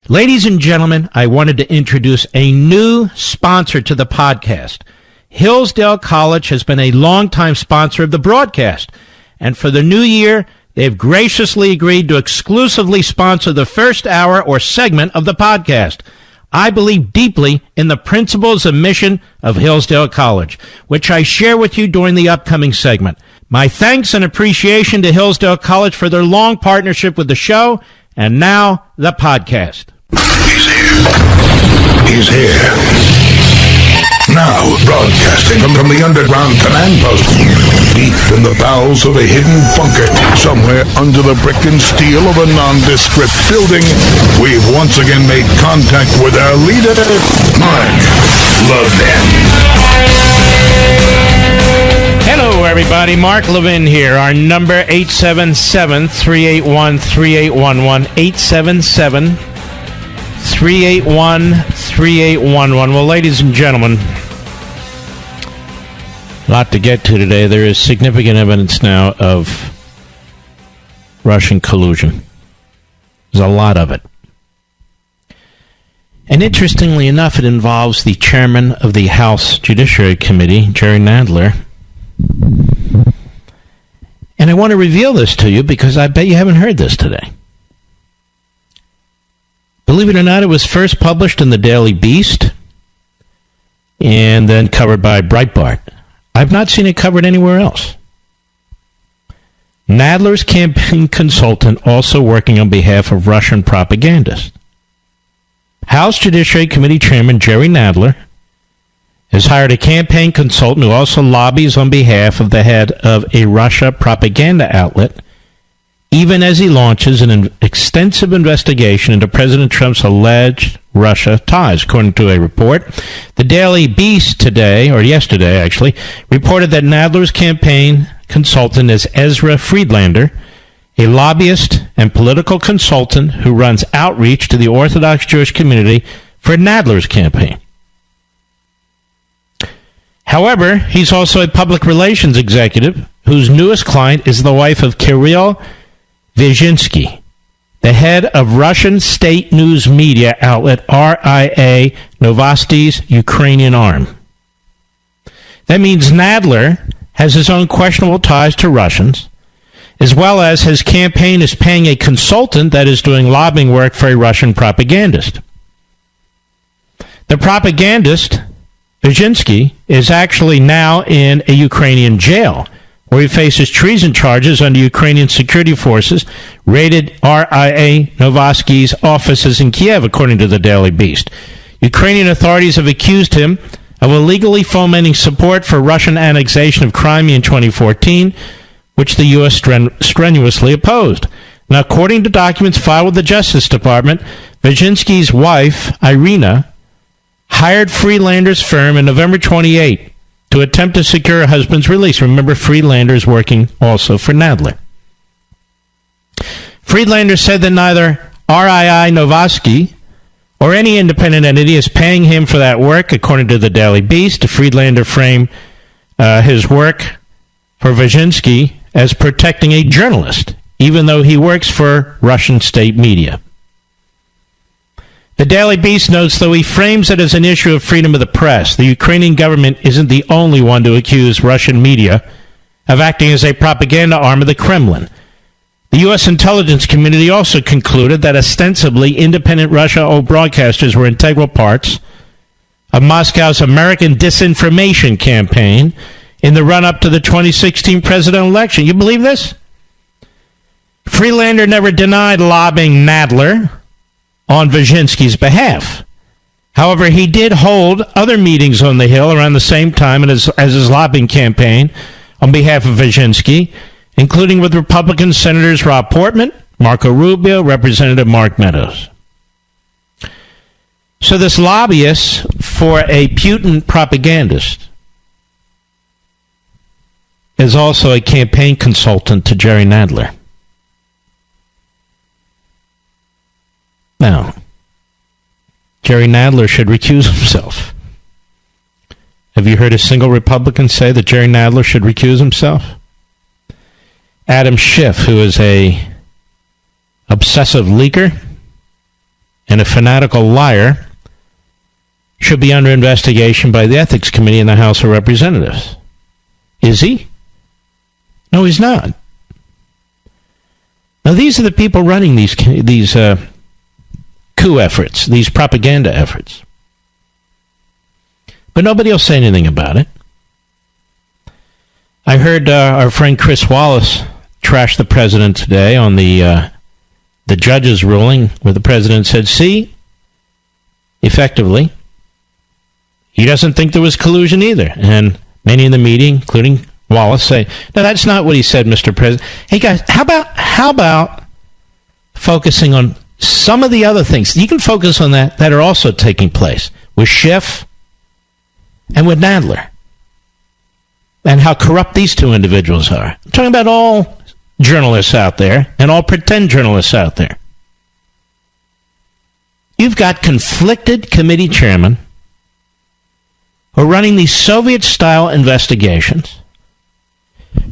Ladies and gentlemen, I wanted to introduce a new sponsor to the podcast. Hillsdale College has been a longtime sponsor of the broadcast, and for the new year, they've graciously agreed to exclusively sponsor the first hour or segment of the podcast. I believe deeply in the principles and mission of Hillsdale College, which I share with you during the upcoming segment. My thanks and appreciation to Hillsdale College for their long partnership with the show, and now the podcast. He's here. He's here. Now, broadcasting from the underground command post, deep in the bowels of a hidden bunker, somewhere under the brick and steel of a nondescript building, we've once again made contact with our leader, Mark Levin. Hello, everybody. Mark Levin here. Our number, 877-381-3811, 877-381-3811. Well, ladies and gentlemen, a lot to get to today. There is significant evidence now of Russian collusion. There's a lot of it. And interestingly enough, it involves the chairman of the House Judiciary Committee, Jerry Nadler. And I want to reveal this to you because I bet you haven't heard this today. Believe it or not, it was first published in the Daily Beast and then covered by Breitbart. I've not seen it covered anywhere else. Nadler's campaign consultant also working on behalf of Russian propagandists. House Judiciary Committee Chairman Jerry Nadler has hired a campaign consultant who also lobbies on behalf of the head of a Russia propaganda outlet, even as he launches an extensive investigation into President Trump's alleged Russia ties. According to a report, the Daily Beast today, or yesterday actually, reported that Nadler's campaign consultant is Ezra Friedlander, a lobbyist and political consultant who runs outreach to the Orthodox Jewish community for Nadler's campaign. However, he's also a public relations executive whose newest client is the wife of Kirill Vyzhinsky, the head of Russian state news media outlet RIA Novosti's Ukrainian arm. That means Nadler has his own questionable ties to Russians, as well as his campaign is paying a consultant that is doing lobbying work for a Russian propagandist. The propagandist, Vyzhinsky, is actually now in a Ukrainian jail, where he faces treason charges under Ukrainian security forces raided RIA Novosti's offices in Kiev, according to the Daily Beast. Ukrainian authorities have accused him of illegally fomenting support for Russian annexation of Crimea in 2014, which the U.S. strenuously opposed. Now, according to documents filed with the Justice Department, Vyzhinsky's wife, Irina, hired Friedlander's firm in November 28 to attempt to secure her husband's release. Remember, Friedlander's working also for Nadler. Friedlander said that neither RII Novosti or any independent entity is paying him for that work, according to the Daily Beast. Friedlander framed his work for Vyzhinsky as protecting a journalist, even though he works for Russian state media. The Daily Beast notes, though he frames it as an issue of freedom of the press, the Ukrainian government isn't the only one to accuse Russian media of acting as a propaganda arm of the Kremlin. The U.S. intelligence community also concluded that ostensibly independent Russia-owned broadcasters were integral parts of Moscow's American disinformation campaign in the run-up to the 2016 presidential election. You believe this? Friedlander never denied lobbying Nadler on Vyzhinsky's behalf. However, he did hold other meetings on the Hill around the same time as his lobbying campaign on behalf of Vyzhinsky, including with Republican Senators Rob Portman, Marco Rubio, Representative Mark Meadows. So this lobbyist for a Putin propagandist is also a campaign consultant to Jerry Nadler. Now, Jerry Nadler should recuse himself. Have you heard a single Republican say that Jerry Nadler should recuse himself? Adam Schiff, who is a obsessive leaker and a fanatical liar should be under investigation by the Ethics Committee in the House of Representatives. Is he? No, he's not. Now, these are the people running these coup efforts, these propaganda efforts. But nobody will say anything about it. I heard our friend Chris Wallace trash the president today on the judge's ruling where the president said, see, effectively, he doesn't think there was collusion either. And many in the meeting, including Wallace, say, no, that's not what he said, Mr. President. Hey, guys, how about focusing on some of the other things? You can focus on that are also taking place with Schiff and with Nadler and how corrupt these two individuals are. I'm talking about all journalists out there and all pretend journalists out there. You've got conflicted committee chairmen who are running these Soviet-style investigations,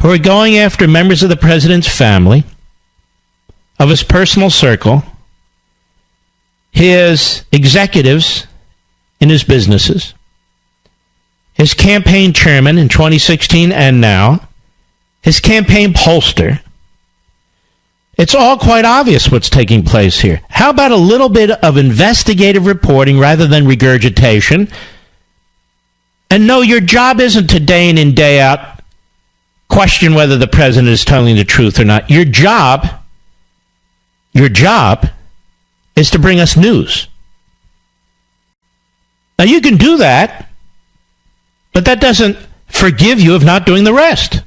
who are going after members of the president's family, of his personal circle, his executives in his businesses, his campaign chairman in 2016 and now, his campaign pollster. It's all quite obvious what's taking place here. How about a little bit of investigative reporting rather than regurgitation? And no, your job isn't to day in and day out question whether the president is telling the truth or not. Your job is to bring us news. Now, you can do that, but that doesn't forgive you of not doing the rest.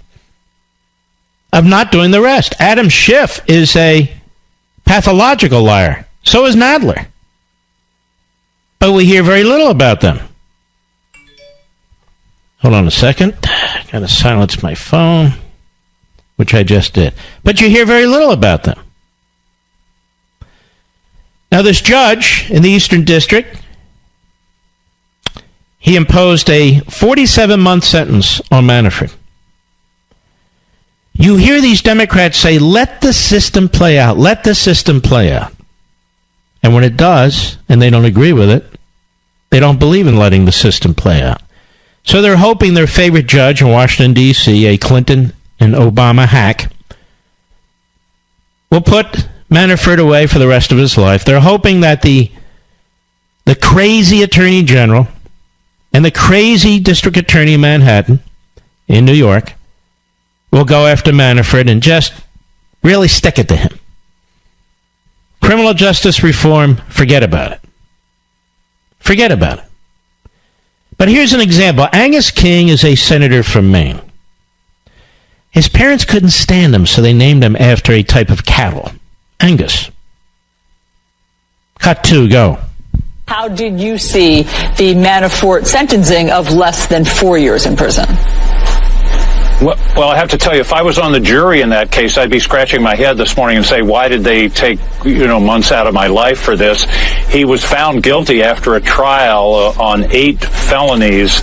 Adam Schiff is a pathological liar. So is Nadler. But we hear very little about them. Hold on a second. Got to silence my phone, which I just did. But you hear very little about them. Now, this judge in the Eastern District, he imposed a 47-month sentence on Manafort. You hear these Democrats say, let the system play out, let the system play out. And when it does, and they don't agree with it, they don't believe in letting the system play out. So they're hoping their favorite judge in Washington, D.C., a Clinton and Obama hack, will put Manafort away for the rest of his life. They're hoping that the crazy attorney general and the crazy district attorney in Manhattan, in New York, will go after Manafort and just really stick it to him. Criminal justice reform, forget about it. Forget about it. But here's an example. Angus King is a senator from Maine. His parents couldn't stand him, so they named him after a type of cattle. Angus. Cut 2, go. How did you see the Manafort sentencing of less than 4 years in prison? Well, I have to tell you, if I was on the jury in that case, I'd be scratching my head this morning and say, why did they take, months out of my life for this? He was found guilty after a trial on 8 felonies,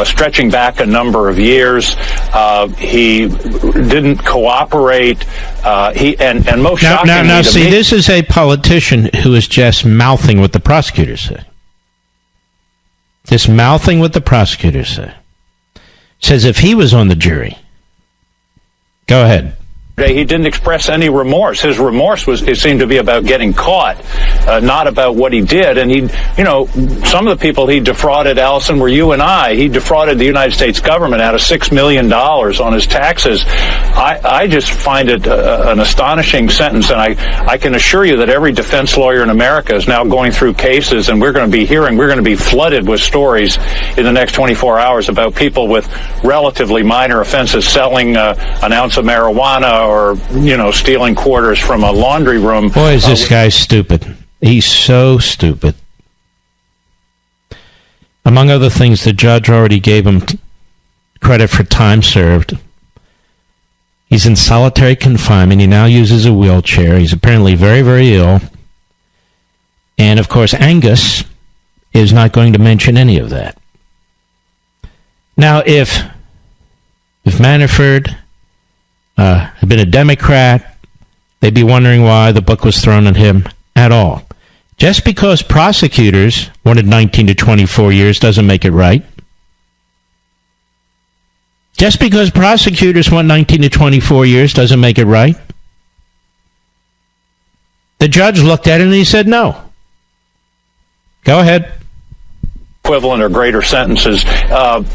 stretching back a number of years. He didn't cooperate. And most shockingly, now, see, this is a politician who is just mouthing what the prosecutors say. Just mouthing what the prosecutors say. Says if he was on the jury. Go ahead. He didn't express any remorse. His remorse it seemed to be about getting caught, not about what he did. And some of the people he defrauded, Allison, were you and I. He defrauded the United States government out of $6 million on his taxes. I just find it an astonishing sentence, and I can assure you that every defense lawyer in America is now going through cases, and we're going to be flooded with stories in the next 24 hours about people with relatively minor offenses, selling an ounce of marijuana, or stealing quarters from a laundry room. Boy, is this guy stupid. He's so stupid. Among other things, the judge already gave him credit for time served. He's in solitary confinement. He now uses a wheelchair. He's apparently very, very ill. And, of course, Angus is not going to mention any of that. Now, if Manafort had been a Democrat, they'd be wondering why the book was thrown at him at all. Just because prosecutors wanted 19 to 24 years doesn't make it right. Just because prosecutors want 19 to 24 years doesn't make it right. The judge looked at it and he said no. Go ahead. Equivalent or greater sentences.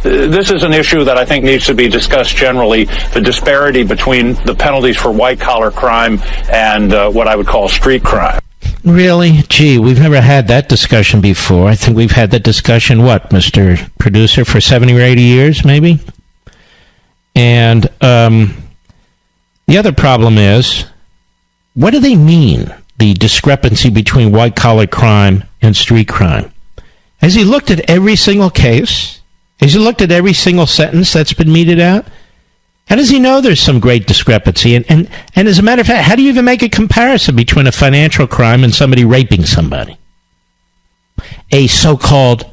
This is an issue that I think needs to be discussed generally, the disparity between the penalties for white-collar crime and what I would call street crime. Really? Gee, we've never had that discussion before. I think we've had that discussion, what, Mr. Producer, for 70 or 80 years, maybe? And the other problem is, what do they mean, the discrepancy between white-collar crime and street crime? Has he looked at every single case? Has he looked at every single sentence that's been meted out? How does he know there's some great discrepancy? And as a matter of fact, how do you even make a comparison between a financial crime and somebody raping somebody? A so-called,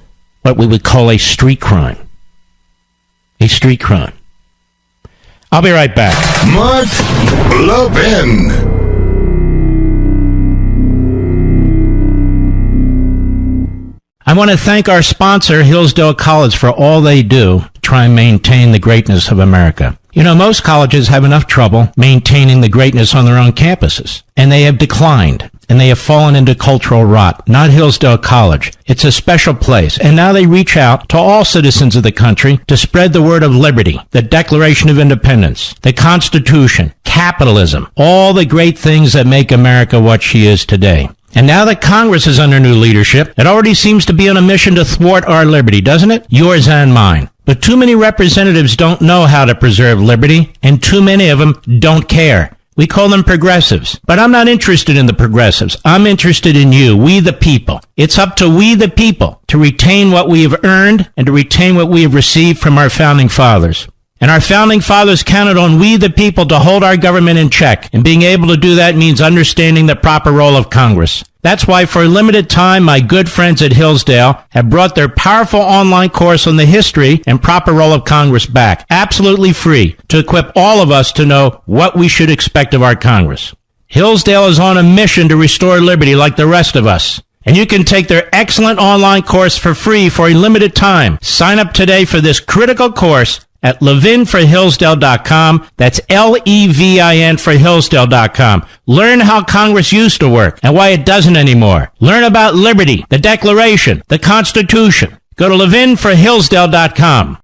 what we would call a street crime. A street crime. I'll be right back. Mark Levin. I want to thank our sponsor, Hillsdale College, for all they do to try and maintain the greatness of America. You know, most colleges have enough trouble maintaining the greatness on their own campuses, and they have declined, and they have fallen into cultural rot. Not Hillsdale College. It's a special place, and now they reach out to all citizens of the country to spread the word of liberty, the Declaration of Independence, the Constitution, capitalism, all the great things that make America what she is today. And now that Congress is under new leadership, it already seems to be on a mission to thwart our liberty, doesn't it? Yours and mine. But too many representatives don't know how to preserve liberty, and too many of them don't care. We call them progressives. But I'm not interested in the progressives. I'm interested in you, we the people. It's up to we the people to retain what we have earned and to retain what we have received from our founding fathers. And our founding fathers counted on we the people to hold our government in check. And being able to do that means understanding the proper role of Congress. That's why for a limited time, my good friends at Hillsdale have brought their powerful online course on the history and proper role of Congress back, absolutely free, to equip all of us to know what we should expect of our Congress. Hillsdale is on a mission to restore liberty like the rest of us. And you can take their excellent online course for free for a limited time. Sign up today for this critical course at levinforhillsdale.com. That's Levin for Hillsdale.com. Learn how Congress used to work and why it doesn't anymore. Learn about liberty, the Declaration, the Constitution. Go to levinforhillsdale.com.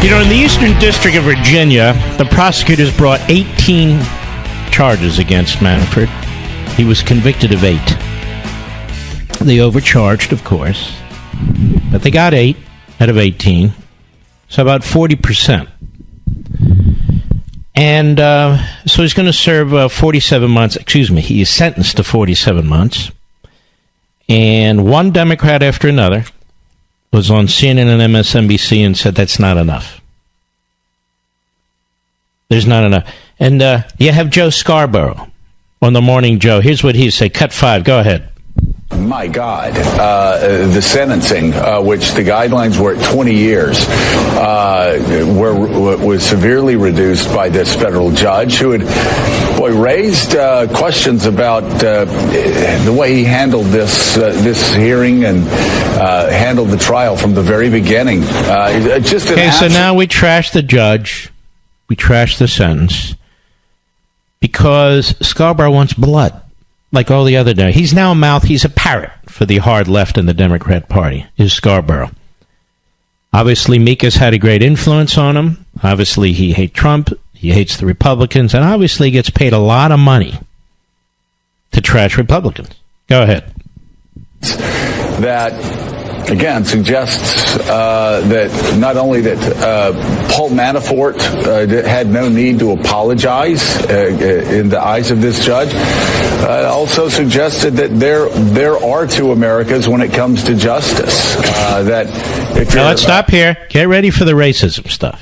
You know, in the Eastern District of Virginia, the prosecutors brought 18 charges against Manafort. He was convicted of 8. They overcharged, of course, but they got 8 out of 18, so about 40%. And so he's going to serve 47 months. Excuse me, he is sentenced to 47 months. And one Democrat after another was on CNN and MSNBC and said that's not enough. There's not enough. And you have Joe Scarborough on the Morning Joe. Here's what he said. Cut 5. Go ahead. My God, the sentencing, which the guidelines were at 20 years, was severely reduced by this federal judge who had, raised questions about the way he handled this hearing and handled the trial from the very beginning. So now we trash the judge, we trash the sentence, because Scarborough wants blood. Like all the other days. He's now he's a parrot for the hard left in the Democrat Party, is Scarborough. Obviously, Mika's had a great influence on him. Obviously, he hates Trump. He hates the Republicans. And obviously, he gets paid a lot of money to trash Republicans. Go ahead. That, again, suggests that not only that Paul Manafort had no need to apologize in the eyes of this judge, also suggested that there are two Americas when it comes to justice. That if now let's stop here. Get ready for the racism stuff.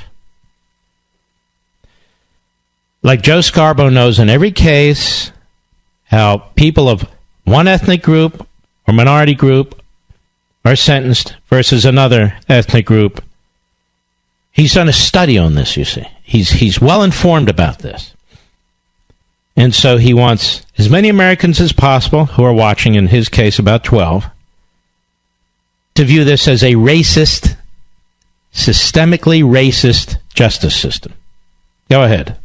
Like Joe Scarborough knows in every case how people of one ethnic group or minority group are sentenced versus another ethnic group. He's done a study on this, you see. He's well informed about this. And so he wants as many Americans as possible who are watching, in his case about 12, to view this as a racist, systemically racist justice system. Go ahead.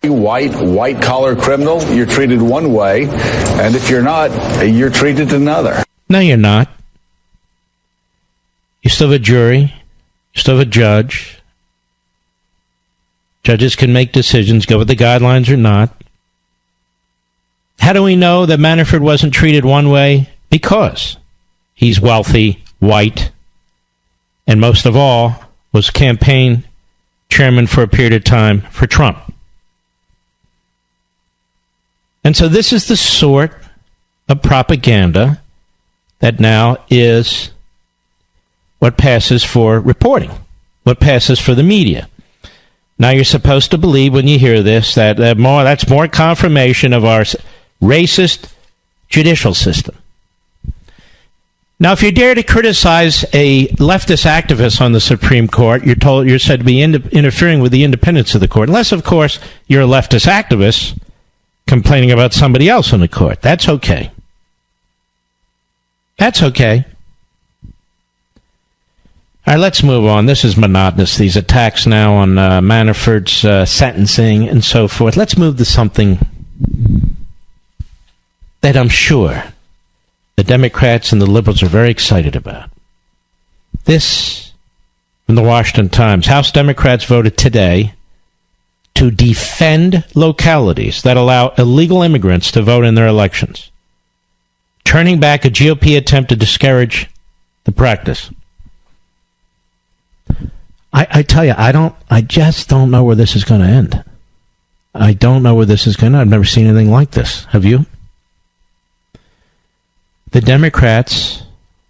White-collar criminal, you're treated one way, and if you're not, you're treated another. No, you're not. You still have a jury. You still have a judge. Judges can make decisions, go with the guidelines or not. How do we know that Manafort wasn't treated one way? Because he's wealthy, white, and most of all, was campaign chairman for a period of time for Trump. And so this is the sort of propaganda that now is what passes for reporting, what passes for the media. Now you're supposed to believe when you hear this that that's more confirmation of our racist judicial system. Now, if you dare to criticize a leftist activist on the Supreme Court, you're said to be interfering with the independence of the court. Unless, of course, you're a leftist activist complaining about somebody else on the court. That's okay. That's okay. All right, let's move on. This is monotonous, these attacks now on Manafort's sentencing and so forth. Let's move to something that I'm sure the Democrats and the liberals are very excited about. This, from the Washington Times, House Democrats voted today to defend localities that allow illegal immigrants to vote in their elections, turning back a GOP attempt to discourage the practice. I tell you, I just don't know where this is going to end. I don't know where this is going to end. I've never seen anything like this. Have you? The Democrats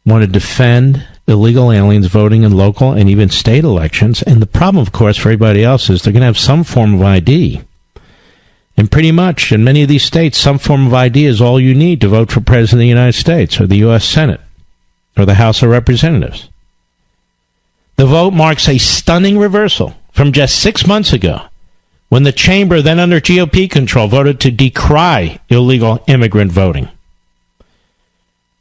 want to defend illegal aliens voting in local and even state elections. And the problem, of course, for everybody else is they're going to have some form of ID. And pretty much in many of these states, some form of ID is all you need to vote for President of the United States or the U.S. Senate or the House of Representatives. The vote marks a stunning reversal from just 6 months ago when the chamber, then under GOP control, voted to decry illegal immigrant voting.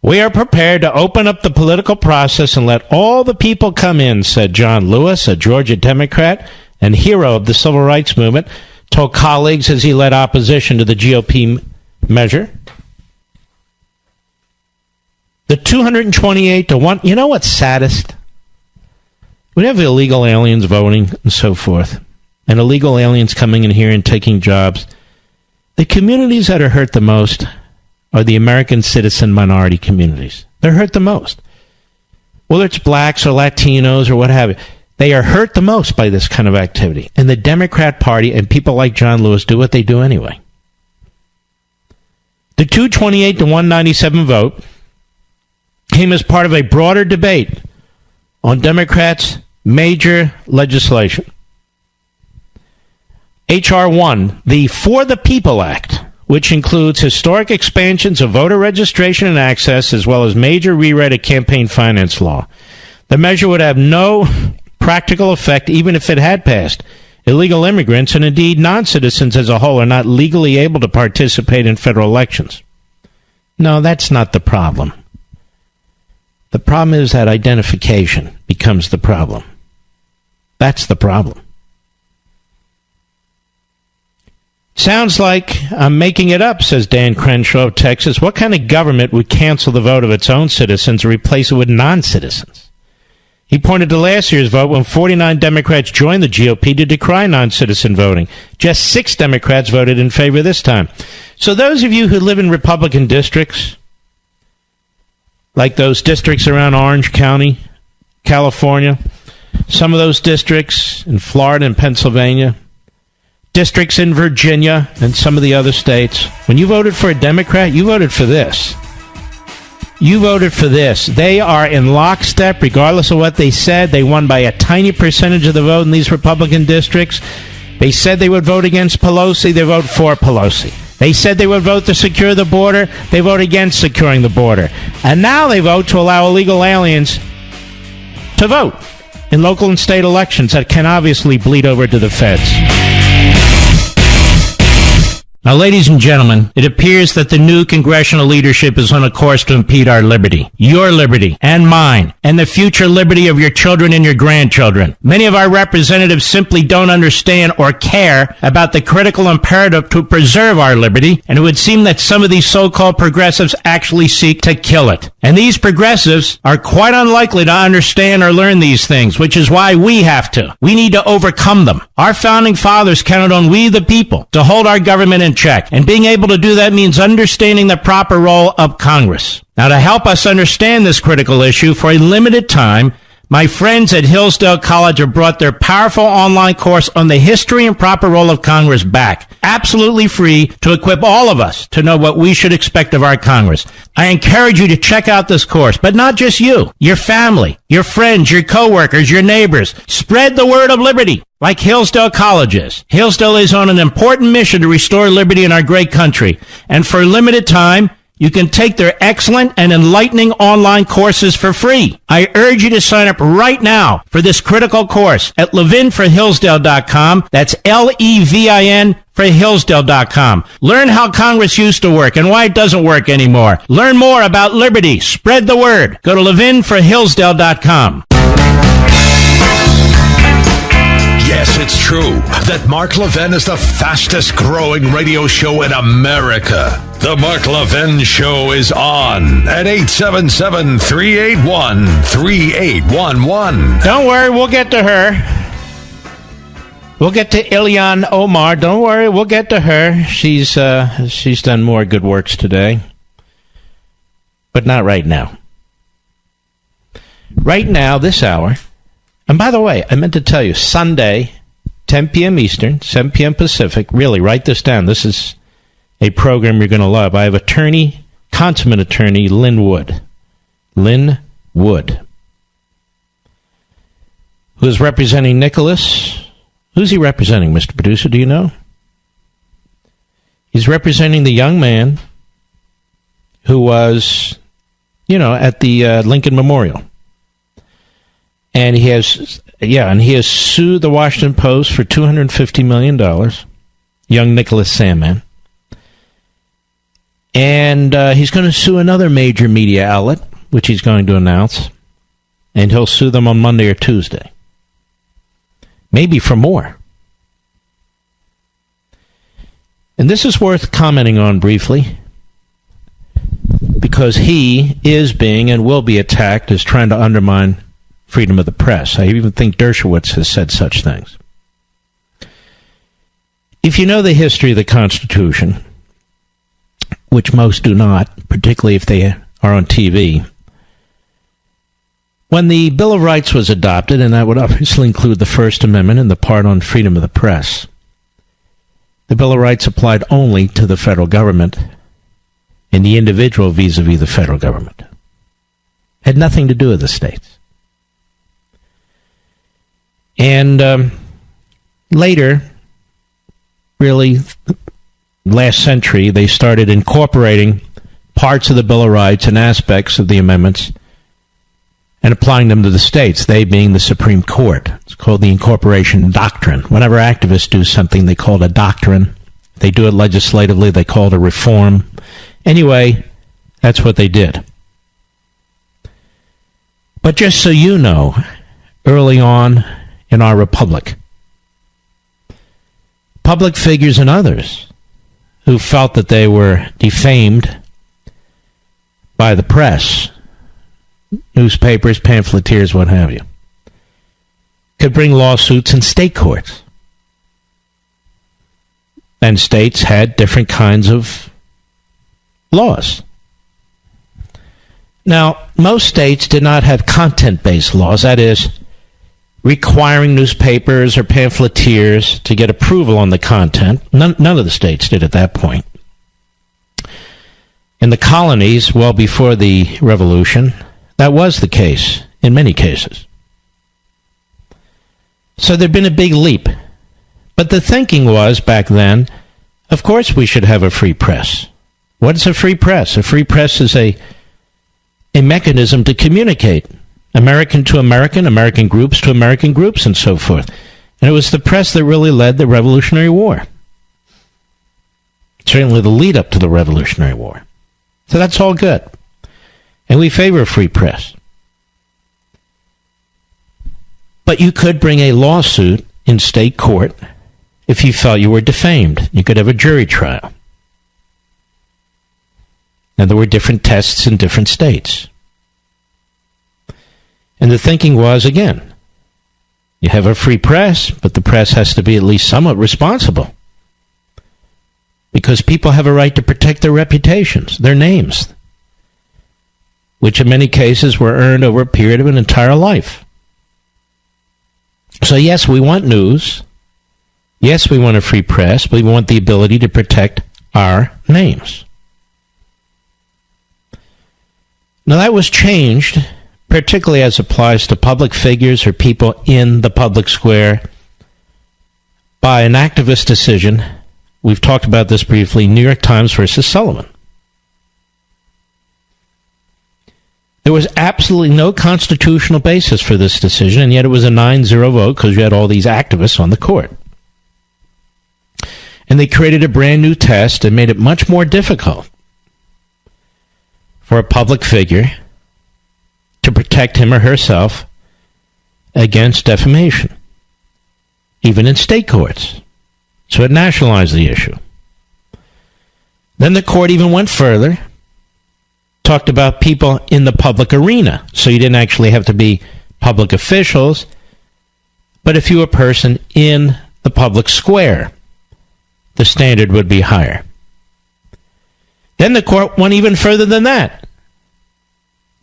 We are prepared to open up the political process and let all the people come in, said John Lewis, a Georgia Democrat and hero of the civil rights movement, told colleagues as he led opposition to the GOP measure. The 228 to 1, you know what's saddest? We have illegal aliens voting and so forth, and illegal aliens coming in here and taking jobs. The communities that are hurt the most are the American citizen minority communities. They're hurt the most. Whether it's blacks or Latinos or what have you, they are hurt the most by this kind of activity. And the Democrat Party and people like John Lewis do what they do anyway. The 228 to 197 vote came as part of a broader debate on Democrats' major legislation. H.R. 1, the For the People Act, which includes historic expansions of voter registration and access, as well as major rewrite of campaign finance law. The measure would have no practical effect even if it had passed. Illegal immigrants, and indeed non-citizens as a whole, are not legally able to participate in federal elections. No, that's not the problem. The problem is that identification becomes the problem. That's the problem. Sounds like I'm making it up, says Dan Crenshaw of Texas. What kind of government would cancel the vote of its own citizens and replace it with non-citizens? He pointed to last year's vote when 49 Democrats joined the GOP to decry non-citizen voting. Just 6 Democrats voted in favor this time. So those of you who live in Republican districts, like those districts around Orange County, California, some of those districts in Florida and Pennsylvania, districts in Virginia and some of the other states, when you voted for a Democrat, you voted for this. You voted for this. They are in lockstep, regardless of what they said. They won by a tiny percentage of the vote in these Republican districts. They said they would vote against Pelosi. They vote for Pelosi. They said they would vote to secure the border. They vote against securing the border. And now they vote to allow illegal aliens to vote. in local and state elections that can obviously bleed over to the feds. Now, ladies and gentlemen, it appears that the new congressional leadership is on a course to impede our liberty, your liberty, and mine, and the future liberty of your children and your grandchildren. Many of our representatives simply don't understand or care about the critical imperative to preserve our liberty, and it would seem that some of these so-called progressives actually seek to kill it. And these progressives are quite unlikely to understand or learn these things, which is why we have to. We need to overcome them. Our founding fathers counted on we the people to hold our government in check. And being able to do that means understanding the proper role of Congress. Now, to help us understand this critical issue for a limited time, my friends at Hillsdale College have brought their powerful online course on the history and proper role of Congress back, absolutely free, to equip all of us to know what we should expect of our Congress. I encourage you to check out this course, but not just you, your family, your friends, your coworkers, your neighbors. Spread the word of liberty, like Hillsdale College is. Hillsdale is on an important mission to restore liberty in our great country, and for a limited time, you can take their excellent and enlightening online courses for free. I urge you to sign up right now for this critical course at levinforhillsdale.com. That's Levin for Hillsdale.com. Learn how Congress used to work and why it doesn't work anymore. Learn more about liberty. Spread the word. Go to levinforhillsdale.com. Yes, it's true that Mark Levin is the fastest growing radio show in America. The Mark Levin Show is on at 877-381-3811. Don't worry, we'll get to her. We'll get to Ilhan Omar. Don't worry, we'll get to her. She's done more good works today. But not right now. Right now, this hour. And by the way, I meant to tell you, Sunday, 10 p.m. Eastern, 7 p.m. Pacific. Really, write this down. This is a program you're going to love. I have consummate attorney, Lynn Wood. Lynn Wood. Who is representing Nicholas. Who's he representing, Mr. Producer? Do you know? He's representing the young man who was, at the Lincoln Memorial. And he has sued the Washington Post for $250 million, young Nicholas Sandman. And he's going to sue another major media outlet, which he's going to announce. And he'll sue them on Monday or Tuesday. Maybe for more. And this is worth commenting on briefly, because he is being and will be attacked as trying to undermine freedom of the press. I even think Dershowitz has said such things. If you know the history of the Constitution, which most do not, particularly if they are on TV, when the Bill of Rights was adopted, and that would obviously include the First Amendment and the part on freedom of the press, the Bill of Rights applied only to the federal government and the individual vis-a-vis the federal government. Had nothing to do with the states. And later, really, last century, they started incorporating parts of the Bill of Rights and aspects of the amendments and applying them to the states, they being the Supreme Court. It's called the incorporation doctrine. Whenever activists do something, they call it a doctrine. If they do it legislatively, they call it a reform. Anyway, that's what they did. But just so you know, early on in our republic, public figures and others who felt that they were defamed by the press, newspapers, pamphleteers, what have you, could bring lawsuits in state courts. And states had different kinds of laws. Now, most states did not have content-based laws, that is, requiring newspapers or pamphleteers to get approval on the content. None of the states did at that point. In the colonies, well before the Revolution, that was the case in many cases. So there'd been a big leap. But the thinking was, back then, of course we should have a free press. What is a free press? A free press is a mechanism to communicate. American to American, American groups to American groups, and so forth. And it was the press that really led the Revolutionary War. Certainly the lead up to the Revolutionary War. So that's all good. And we favor a free press. But you could bring a lawsuit in state court if you felt you were defamed. You could have a jury trial. And there were different tests in different states. And the thinking was, again, you have a free press, but the press has to be at least somewhat responsible. Because people have a right to protect their reputations, their names, which in many cases were earned over a period of an entire life. So yes, we want news. Yes, we want a free press, but we want the ability to protect our names. Now that was changed, particularly as applies to public figures or people in the public square, by an activist decision. We've talked about this briefly, New York Times versus Sullivan. There was absolutely no constitutional basis for this decision, and yet it was a 9-0 vote because you had all these activists on the court. And they created a brand new test and made it much more difficult for a public figure to protect him or herself against defamation, even in state courts. So it nationalized the issue. Then the court even went further, talked about people in the public arena. So you didn't actually have to be public officials, but if you were a person in the public square, the standard would be higher. Then the court went even further than that.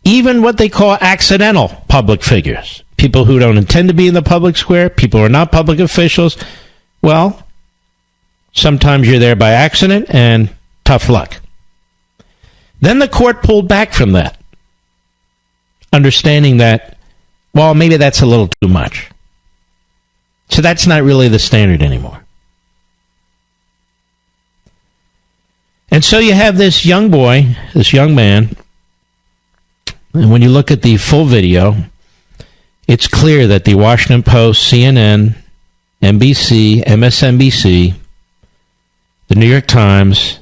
Even what they call accidental public figures, people who don't intend to be in the public square, people who are not public officials, well, sometimes you're there by accident and tough luck. Then the court pulled back from that, understanding that, well, maybe that's a little too much. So that's not really the standard anymore. And so you have this young boy, this young man, and when you look at the full video, it's clear that the Washington Post, CNN, NBC, MSNBC, the New York Times,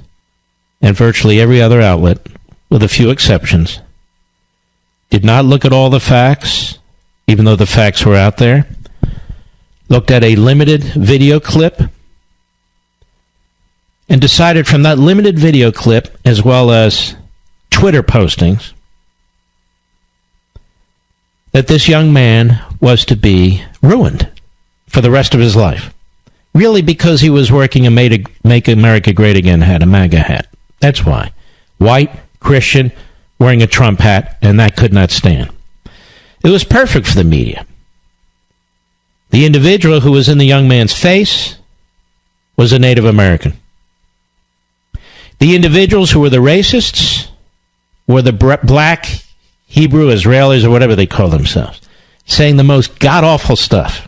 and virtually every other outlet, with a few exceptions, did not look at all the facts, even though the facts were out there, looked at a limited video clip, and decided from that limited video clip, as well as Twitter postings, that this young man was to be ruined for the rest of his life. Really because he was working a Make America Great Again hat, a MAGA hat. That's why. White, Christian, wearing a Trump hat, and that could not stand. It was perfect for the media. The individual who was in the young man's face was a Native American. The individuals who were the racists were the black Hebrew Israelis, or whatever they call themselves, saying the most god-awful stuff.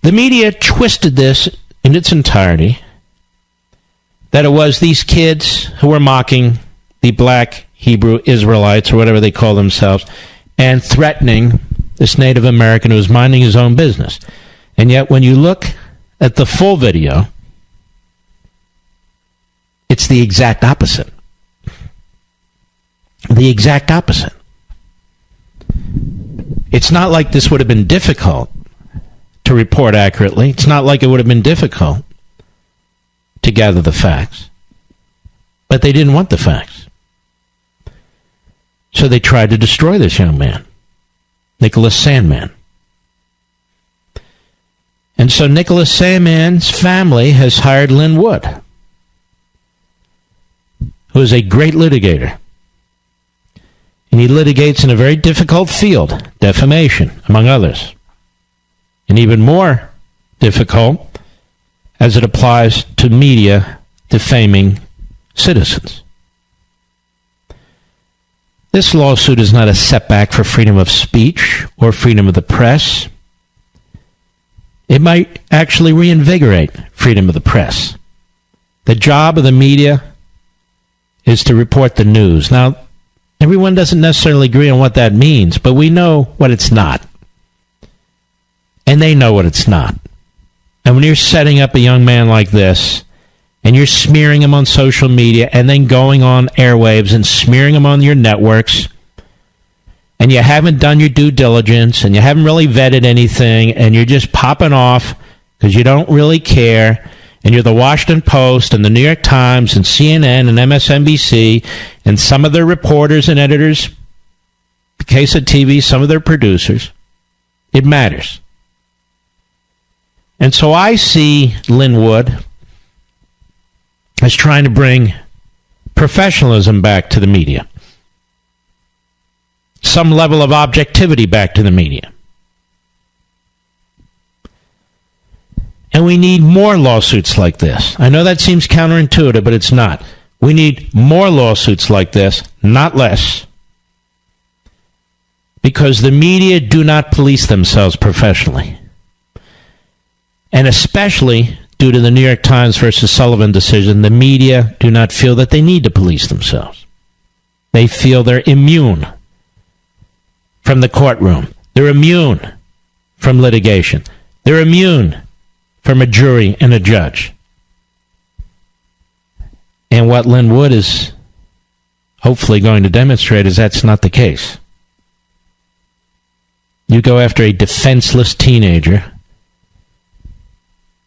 The media twisted this in its entirety, that it was these kids who were mocking the black Hebrew Israelites, or whatever they call themselves, and threatening this Native American who was minding his own business. And yet when you look at the full video, it's the exact opposite. The exact opposite. It's not like this would have been difficult to report accurately. It's not like it would have been difficult to gather the facts. But they didn't want the facts. So they tried to destroy this young man, Nicholas Sandmann. And so Nicholas Sandmann's family has hired Lynn Wood, who is a great litigator. And he litigates in a very difficult field, defamation, among others. And even more difficult as it applies to media defaming citizens. This lawsuit is not a setback for freedom of speech or freedom of the press. It might actually reinvigorate freedom of the press. The job of the media is to report the news. Now, Everyone doesn't necessarily agree on what that means, but we know what it's not. And they know what it's not. And when you're setting up a young man like this, and you're smearing him on social media, and then going on airwaves and smearing him on your networks, and you haven't done your due diligence, and you haven't really vetted anything, and you're just popping off because you don't really care, and you're the Washington Post and the New York Times and CNN and MSNBC and some of their reporters and editors, in the case of TV, some of their producers, it matters. And so I see Lin Wood as trying to bring professionalism back to the media, some level of objectivity back to the media. And we need more lawsuits like this. I know that seems counterintuitive, but it's not. We need more lawsuits like this, not less. Because the media do not police themselves professionally. And especially due to the New York Times versus Sullivan decision, the media do not feel that they need to police themselves. They feel they're immune from the courtroom. They're immune from litigation. They're immune from a jury and a judge. And what Lin Wood is hopefully going to demonstrate is that's not the case. You go after a defenseless teenager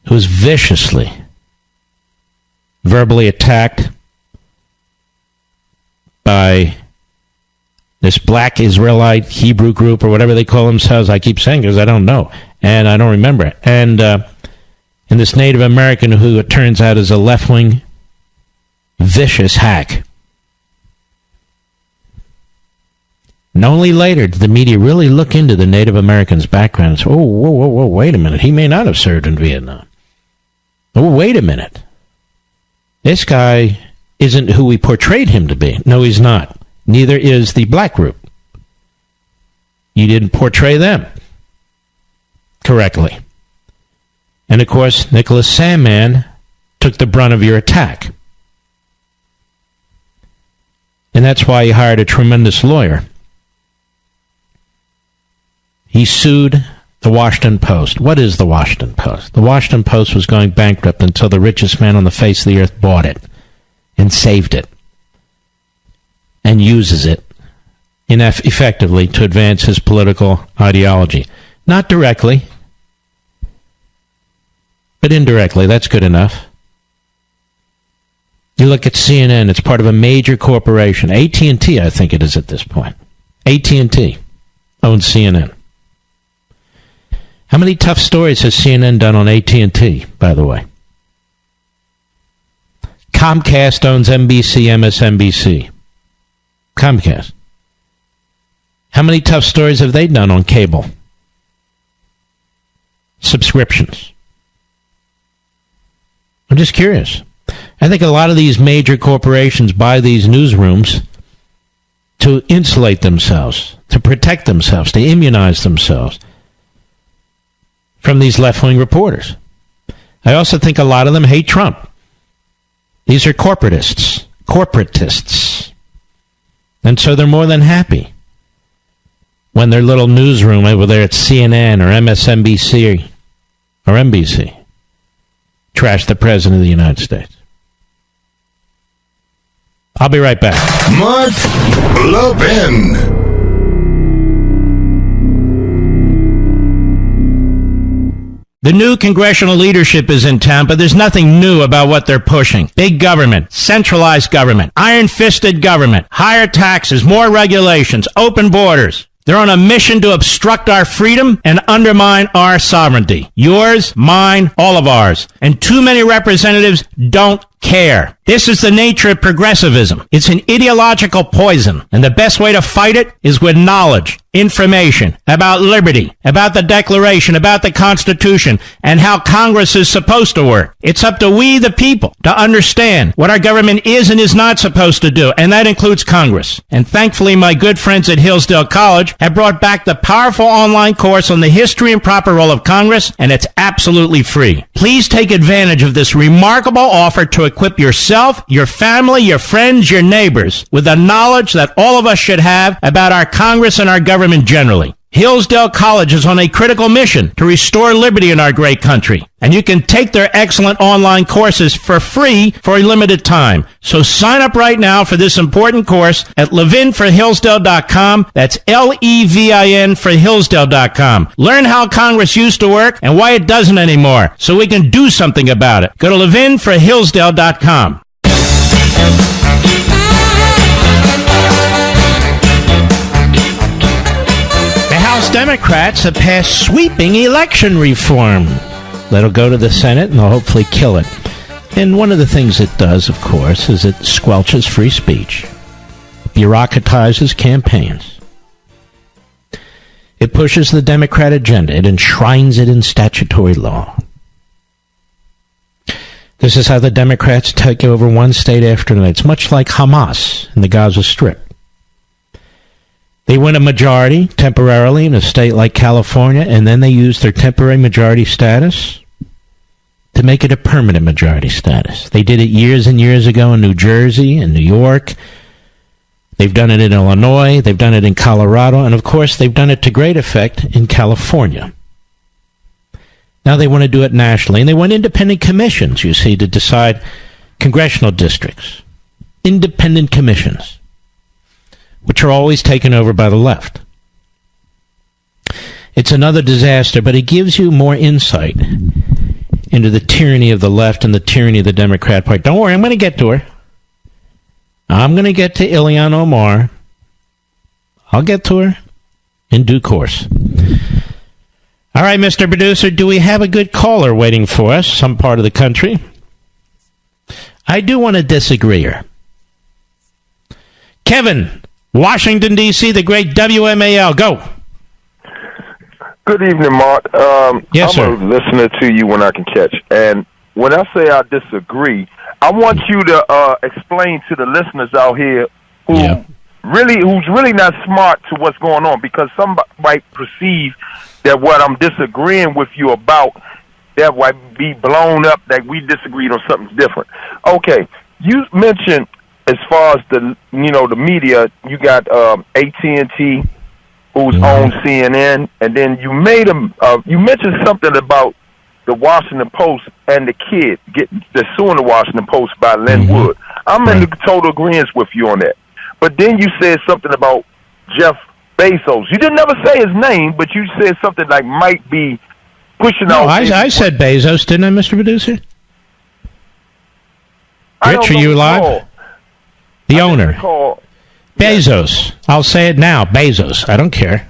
who was viciously, verbally attacked by this black Israelite Hebrew group or whatever they call themselves. I keep saying because I don't know, and I don't remember it. And this Native American who it turns out is a left-wing, vicious hack. And only later did the media really look into the Native American's background and say, oh, whoa, wait a minute. He may not have served in Vietnam. Oh, wait a minute. This guy isn't who we portrayed him to be. No, he's not. Neither is the black group. You didn't portray them correctly. And, of course, Nicholas Sandmann took the brunt of your attack. And that's why he hired a tremendous lawyer. He sued the Washington Post. What is the Washington Post? The Washington Post was going bankrupt until the richest man on the face of the earth bought it and saved it and uses it effectively to advance his political ideology. Not directly, but indirectly. That's good enough. You look at CNN, it's part of a major corporation. AT&T, I think it is at this point. AT&T owns CNN. How many tough stories has CNN done on AT&T, by the way? Comcast owns NBC, MSNBC. Comcast. How many tough stories have they done on cable? Subscriptions. I'm just curious. I think a lot of these major corporations buy these newsrooms to insulate themselves, to protect themselves, to immunize themselves from these left-wing reporters. I also think a lot of them hate Trump. These are corporatists. And so they're more than happy when their little newsroom, whether it's CNN or MSNBC or NBC, trash the President of the United States. I'll be right back. Mark Levin. The new congressional leadership is in town, but there's nothing new about what they're pushing. Big government, centralized government, iron-fisted government, higher taxes, more regulations, open borders. They're on a mission to obstruct our freedom and undermine our sovereignty. Yours, mine, all of ours. And too many representatives don't care. This is the nature of progressivism. It's an ideological poison, and the best way to fight it is with knowledge, information about liberty, about the Declaration, about the Constitution, and how Congress is supposed to work. It's up to we, the people, to understand what our government is and is not supposed to do, and that includes Congress. And thankfully, my good friends at Hillsdale College have brought back the powerful online course on the history and proper role of Congress, and it's absolutely free. Please take advantage of this remarkable offer to equip yourself, your family, your friends, your neighbors with the knowledge that all of us should have about our Congress and our government generally. Hillsdale College is on a critical mission to restore liberty in our great country, and you can take their excellent online courses for free for a limited time. So sign up right now for this important course at levinforhillsdale.com. That's Levin for Hillsdale.com. Learn how Congress used to work and why it doesn't anymore, so we can do something about it. Go to levinforhillsdale.com. Democrats have passed sweeping election reform that'll go to the Senate and they'll hopefully kill it. And one of the things it does, of course, is it squelches free speech, bureaucratizes campaigns. It pushes the Democrat agenda. It enshrines it in statutory law. This is how the Democrats take over one state after another. It's much like Hamas in the Gaza Strip. They win a majority temporarily in a state like California, and then they use their temporary majority status to make it a permanent majority status. They did it years and years ago in New Jersey and New York. They've done it in Illinois. They've done it in Colorado. And, of course, they've done it to great effect in California. Now they want to do it nationally. And they want independent commissions, you see, to decide congressional districts. Independent commissions, which are always taken over by the left. It's another disaster, but it gives you more insight into the tyranny of the left and the tyranny of the Democrat Party. Don't worry, I'm going to get to her. I'm going to get to Ilhan Omar. I'll get to her in due course. All right, Mr. Producer, do we have a good caller waiting for us, some part of the country? I do want to disagree here. Kevin, Washington, D.C., the great WMAL. Go. Good evening, Mark. Yes, sir. I'm a listener to you when I can catch. And when I say I disagree, I want you to explain to the listeners out here who's really not smart to what's going on, because some might perceive that what I'm disagreeing with you about, that might be blown up that we disagreed on something different. Okay, you mentioned as far as the media, you got AT&T, who's on CNN, and then you mentioned something about the Washington Post and the kid they're suing the Washington Post by Lynn Wood. I'm in total agreement with you on that. But then you said something about Jeff Bezos. You didn't never say his name, but you said something like might be pushing out. I said Bezos, didn't I, Mr. Producer? Rich, are you alive? The owner. Bezos. I'll say it now. Bezos. I don't care.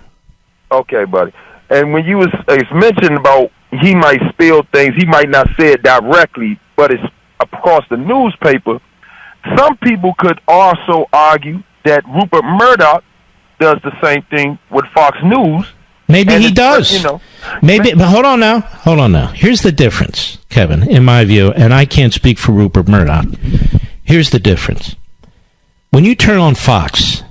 Okay, buddy. And when you was mentioned about he might spill things, he might not say it directly, but it's across the newspaper. Some people could also argue that Rupert Murdoch does the same thing with Fox News. Maybe he does. Maybe, but hold on now. Here's the difference, Kevin, in my view, and I can't speak for Rupert Murdoch. Here's the difference. When you turn on Fox,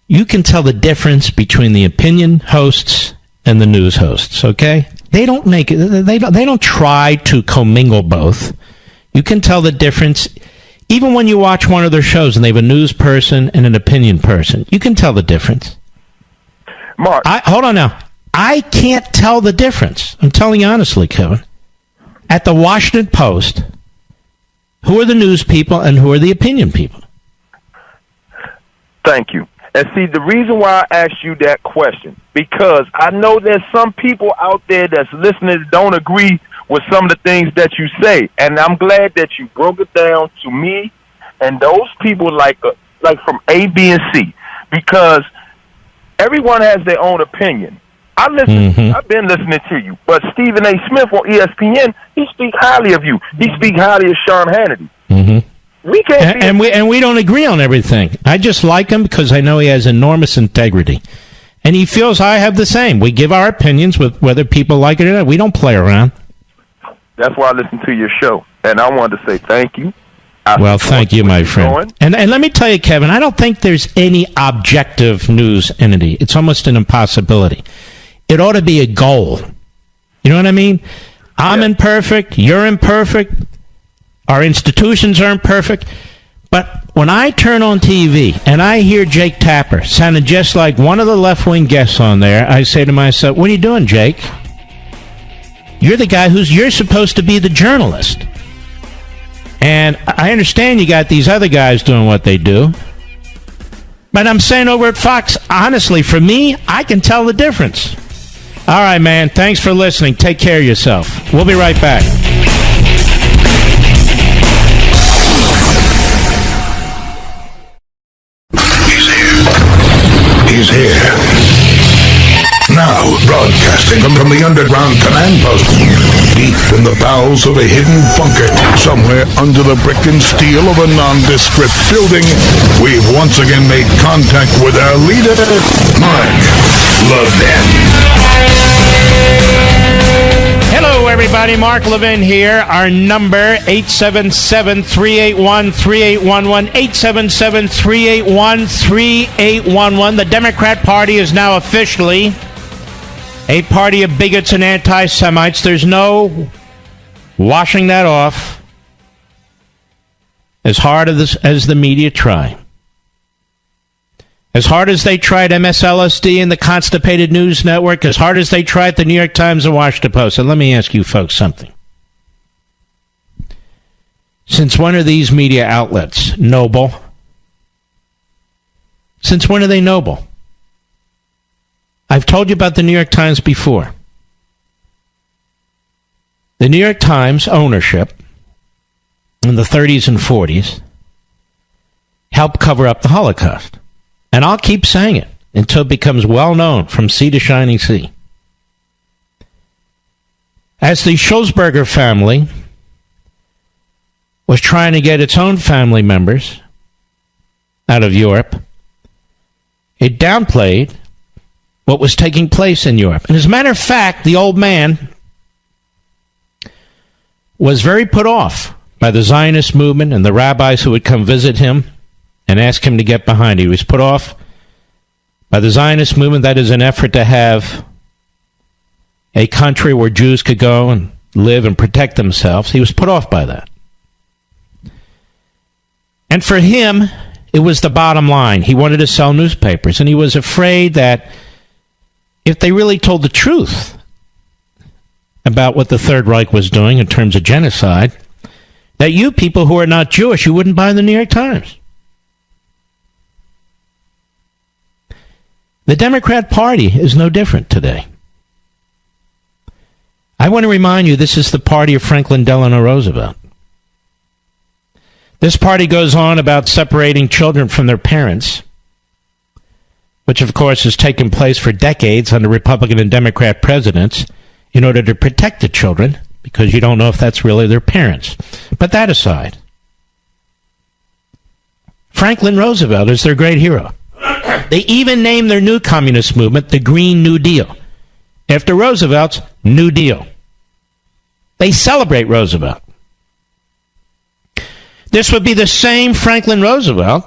you can tell the difference between the opinion hosts and the news hosts, okay? They don't make it, they don't try to commingle both. You can tell the difference even when you watch one of their shows and they have a news person and an opinion person. You can tell the difference. Mark, hold on now. I can't tell the difference. I'm telling you honestly, Kevin. At the Washington Post, who are the news people and who are the opinion people? Thank you. And see, the reason why I asked you that question, because I know there's some people out there that's listening that don't agree with some of the things that you say. And I'm glad that you broke it down to me and those people like from A, B, and C, because everyone has their own opinion. I've been listening to you, but Stephen A. Smith on ESPN, he speaks highly of you. He speaks highly of Sean Hannity. We can't and we don't agree on everything. I just like him because I know he has enormous integrity, and he feels I have the same. We give our opinions with whether people like it or not. We don't play around. That's why I listen to your show, and I wanted to say thank you. Well, thank you, my friend. And let me tell you, Kevin, I don't think there's any objective news entity. It's almost an impossibility. It ought to be a goal. You know what I mean? I'm imperfect. You're imperfect. Our institutions aren't perfect. But when I turn on TV and I hear Jake Tapper sounding just like one of the left-wing guests on there, I say to myself, what are you doing, Jake? You're the guy you're supposed to be the journalist. And I understand you got these other guys doing what they do. But I'm saying over at Fox, honestly, for me, I can tell the difference. All right, man. Thanks for listening. Take care of yourself. We'll be right back. He's here. Now, broadcasting from the underground command post, deep in the bowels of a hidden bunker, somewhere under the brick and steel of a nondescript building, we've once again made contact with our leader, Mark Levin. Hello, everybody. Mark Levin here. Our number, 877-381-3811, 877-381-3811. The Democrat Party is now officially a party of bigots and anti-Semites. There's no washing that off, as hard as the media try. As hard as they tried MSLSD and the Constipated News Network, as hard as they tried the New York Times and Washington Post. And let me ask you folks something. Since when are these media outlets noble? Since when are they noble? I've told you about the New York Times before. The New York Times ownership in the 30s and 40s helped cover up the Holocaust. And I'll keep saying it until it becomes well known from sea to shining sea. As the Schulzberger family was trying to get its own family members out of Europe, it downplayed what was taking place in Europe. And as a matter of fact, the old man was very put off by the Zionist movement and the rabbis who would come visit him and ask him to get behind it. He was put off by the Zionist movement. That is an effort to have a country where Jews could go and live and protect themselves. He was put off by that. And for him, it was the bottom line. He wanted to sell newspapers, and he was afraid that if they really told the truth about what the Third Reich was doing in terms of genocide, that you people who are not Jewish, you wouldn't buy the New York Times. The Democrat Party is no different today. I want to remind you, this is the party of Franklin Delano Roosevelt. This party goes on about separating children from their parents, which of course has taken place for decades under Republican and Democrat presidents in order to protect the children, because you don't know if that's really their parents. But that aside, Franklin Roosevelt is their great hero. They even named their new communist movement the Green New Deal, after Roosevelt's New Deal. They celebrate Roosevelt. This would be the same Franklin Roosevelt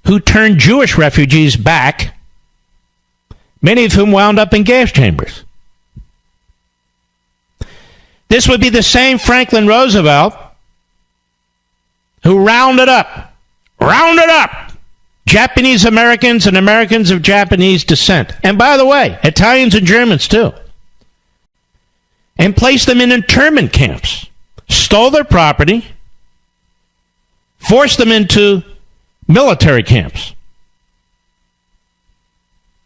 who turned Jewish refugees back, many of whom wound up in gas chambers. This would be the same Franklin Roosevelt who rounded up Japanese Americans and Americans of Japanese descent. And by the way, Italians and Germans too. And placed them in internment camps. Stole their property. Forced them into military camps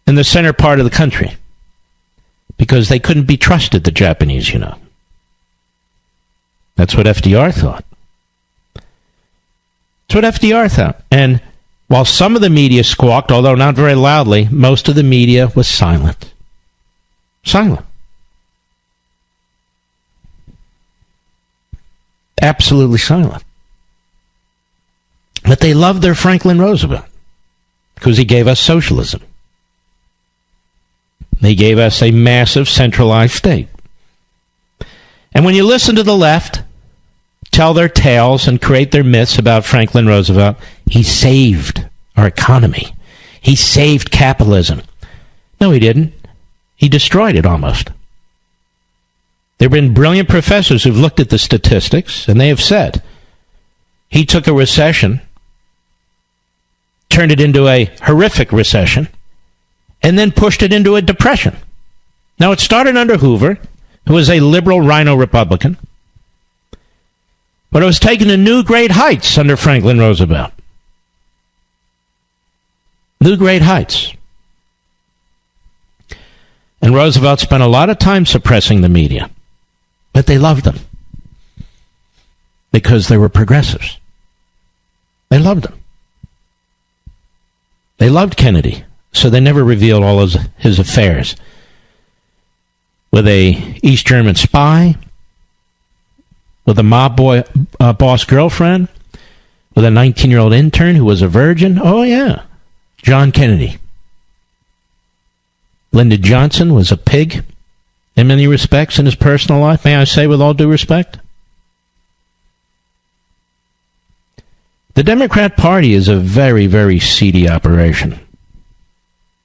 in the center part of the country. Because they couldn't be trusted, the Japanese, you know. That's what FDR thought. That's what FDR thought. And while some of the media squawked, although not very loudly, most of the media was silent. Silent. Absolutely silent. But they loved their Franklin Roosevelt because he gave us socialism. He gave us a massive centralized state. And when you listen to the left tell their tales and create their myths about Franklin Roosevelt, he saved our economy. He saved capitalism. No, he didn't. He destroyed it almost. There have been brilliant professors who've looked at the statistics, and they have said he took a recession, turned it into a horrific recession, and then pushed it into a depression. Now, it started under Hoover, who was a liberal rhino Republican, but it was taken to new great heights under Franklin Roosevelt. New great heights. And Roosevelt spent a lot of time suppressing the media, but they loved them because they were progressives. They loved them. They loved Kennedy, so they never revealed all his affairs with a East German spy, with a mob boss girlfriend, with a 19-year-old intern who was a virgin. Oh, yeah. John Kennedy. Lyndon Johnson was a pig in many respects in his personal life, may I say with all due respect. The Democrat Party is a very, very seedy operation.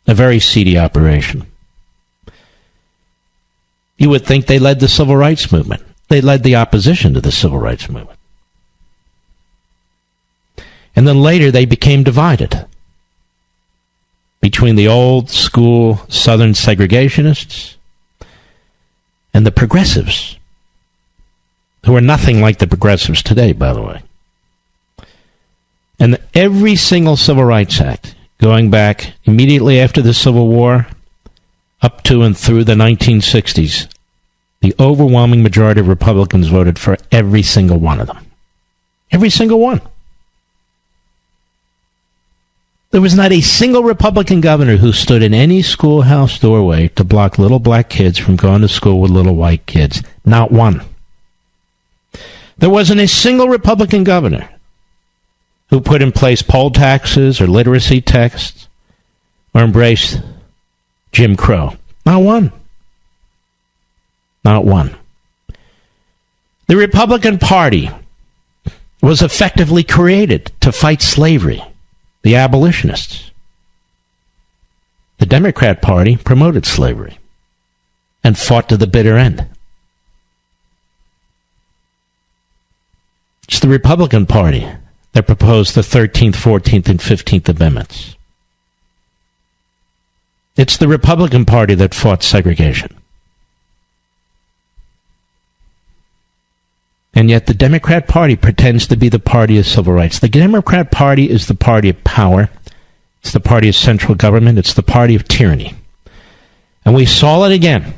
A very seedy operation. You would think they led the civil rights movement. They led the opposition to the civil rights movement. And then later they became divided between the old school Southern segregationists and the progressives, who are nothing like the progressives today, by the way. And every single Civil Rights Act, going back immediately after the Civil War up to and through the 1960s, the overwhelming majority of Republicans voted for every single one of them. Every single one. There was not a single Republican governor who stood in any schoolhouse doorway to block little black kids from going to school with little white kids. Not one. There wasn't a single Republican governor who put in place poll taxes or literacy tests or embraced Jim Crow. Not one. Not one. The Republican Party was effectively created to fight slavery. The abolitionists. The Democrat Party promoted slavery and fought to the bitter end. It's the Republican Party that proposed the 13th, 14th, and 15th Amendments. It's the Republican Party that fought segregation. And yet the Democrat Party pretends to be the party of civil rights. The Democrat Party is the party of power. It's the party of central government. It's the party of tyranny. And we saw it again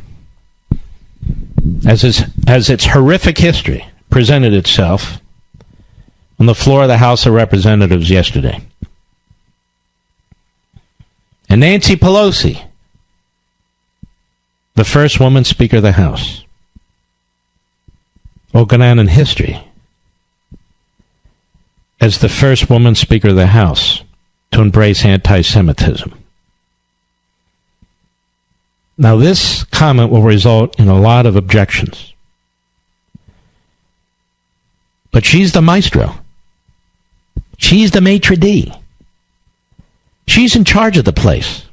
as its horrific history presented itself on the floor of the House of Representatives yesterday. And Nancy Pelosi, the first woman Speaker of the House, will go down in history as the first woman Speaker of the House to embrace anti-Semitism. Now, this comment will result in a lot of objections. But she's the maestro. She's the maitre d'. She's in charge of the place.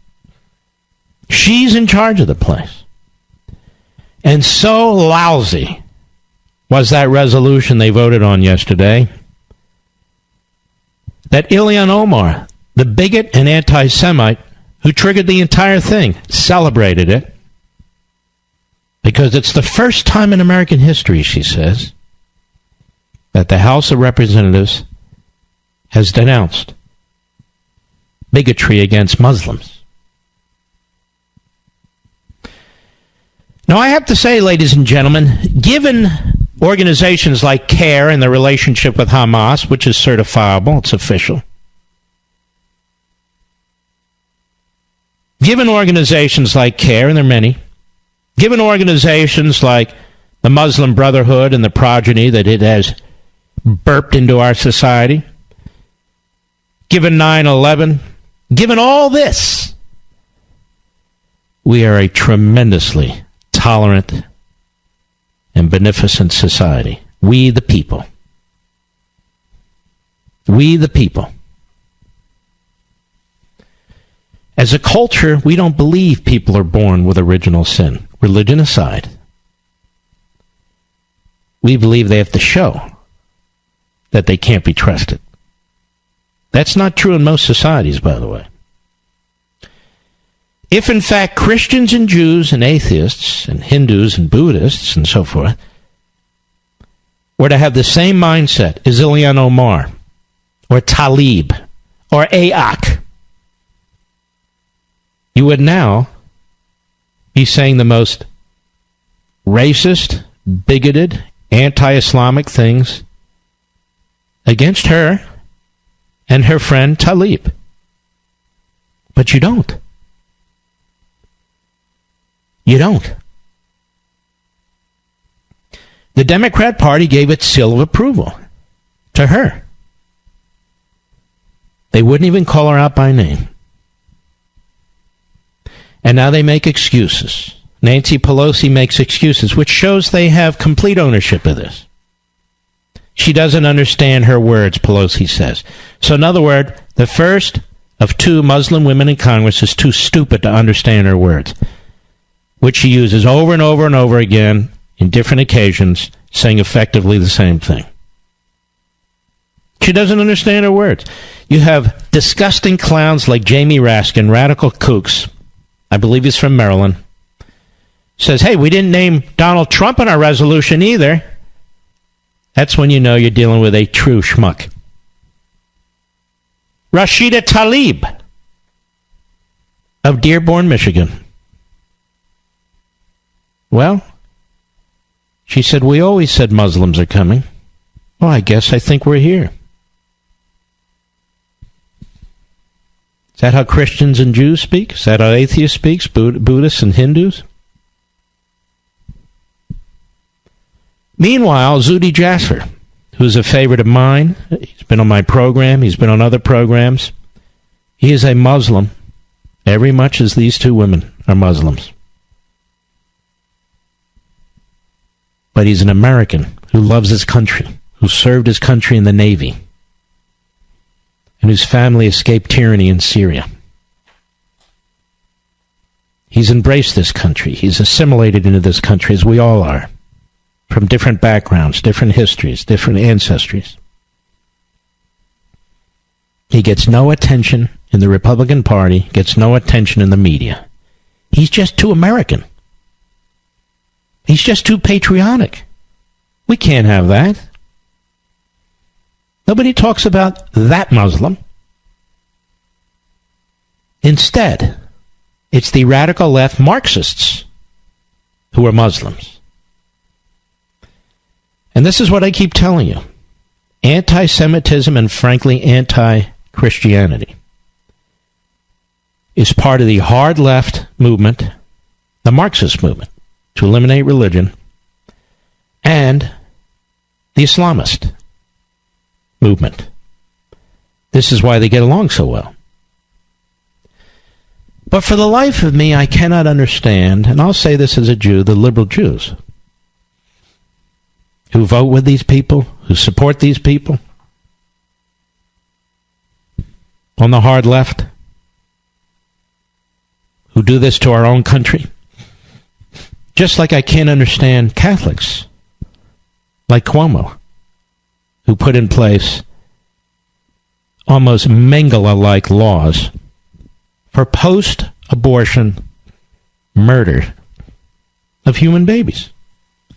She's in charge of the place. And so lousy was that resolution they voted on yesterday that Ilhan Omar, the bigot and anti-Semite who triggered the entire thing, celebrated it because it's the first time in American history, she says, that the House of Representatives has denounced bigotry against Muslims. Now, I have to say, ladies and gentlemen, given organizations like CARE and their relationship with Hamas, which is certifiable, it's official. Given organizations like CARE, and there are many, given organizations like the Muslim Brotherhood and the progeny that it has burped into our society, given 9/11, given all this, we are a tremendously tolerant and beneficent society. We the people. We the people. As a culture, we don't believe people are born with original sin, religion aside. we believe they have to show that they can't be trusted. That's not true in most societies, by the way. If, in fact, Christians and Jews and atheists and Hindus and Buddhists and so forth were to have the same mindset as Ilhan Omar or Talib or Ayak, you would now be saying the most racist, bigoted, anti-Islamic things against her and her friend Talib. But you don't. You don't. The Democrat Party gave its seal of approval to her. They wouldn't even call her out by name. And now they make excuses. Nancy Pelosi makes excuses, which shows they have complete ownership of this. She doesn't understand her words, Pelosi says. So in other words, the first of two Muslim women in Congress is too stupid to understand her words, which she uses over and over and over again in different occasions, saying effectively the same thing. She doesn't understand her words. You have disgusting clowns like Jamie Raskin, radical kooks, I believe he's from Maryland, says, hey, we didn't name Donald Trump in our resolution either. That's when you know you're dealing with a true schmuck. Rashida Tlaib of Dearborn, Michigan. Well, she said, we always said Muslims are coming. Well, I think we're here. Is that how Christians and Jews speak? Is that how atheists speak? Buddhists and Hindus? Meanwhile, Zuhdi Jasser, who's a favorite of mine, he's been on my program, he's been on other programs. He is a Muslim, every much as these two women are Muslims. But he's an American who loves his country, who served his country in the Navy, and whose family escaped tyranny in Syria. He's embraced this country. He's assimilated into this country, as we all are, from different backgrounds, different histories, different ancestries. He gets no attention in the Republican Party, gets no attention in the media. He's just too American. He's just too patriotic. We can't have that. Nobody talks about that Muslim. Instead, it's the radical left Marxists who are Muslims. And this is what I keep telling you. Anti-Semitism and, frankly, anti-Christianity is part of the hard left movement, the Marxist movement, to eliminate religion, and the Islamist movement. This is why they get along so well. But for the life of me, I cannot understand, and I'll say this as a Jew, the liberal Jews who vote with these people, who support these people on the hard left, who do this to our own country. Just like I can't understand Catholics like Cuomo, who put in place almost Mengele-like laws for post-abortion murder of human babies.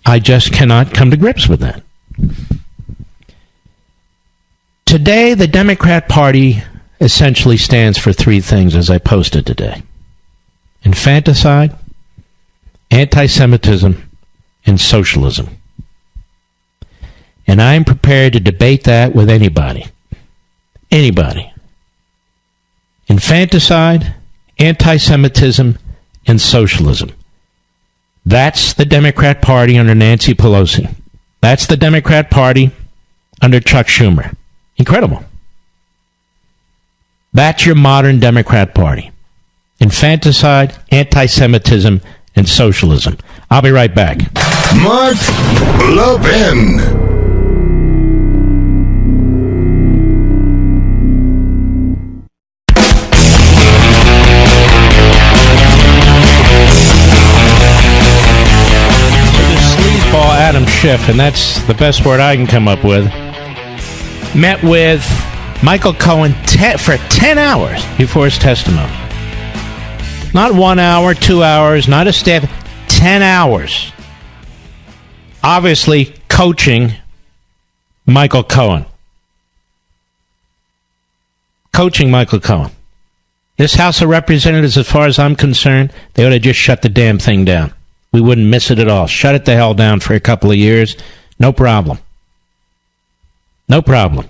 I just cannot come to grips with that. Today, the Democrat Party essentially stands for three things, as I posted today: infanticide, anti-Semitism, and socialism. And I am prepared to debate that with anybody. Anybody. Infanticide, anti-Semitism, and socialism. That's the Democrat Party under Nancy Pelosi. That's the Democrat Party under Chuck Schumer. Incredible. That's your modern Democrat Party. Infanticide, anti-Semitism, and socialism. I'll be right back. Mark Levin. Adam Schiff, and that's the best word I can come up with, met with Michael Cohen for 10 hours before his testimony. Not 1 hour, 2 hours, not a staff, 10 hours. Obviously coaching Michael Cohen. Coaching Michael Cohen. This House of Representatives, as far as I'm concerned, they ought to just shut the damn thing down. We wouldn't miss it at all. Shut it the hell down for a couple of years. No problem. No problem.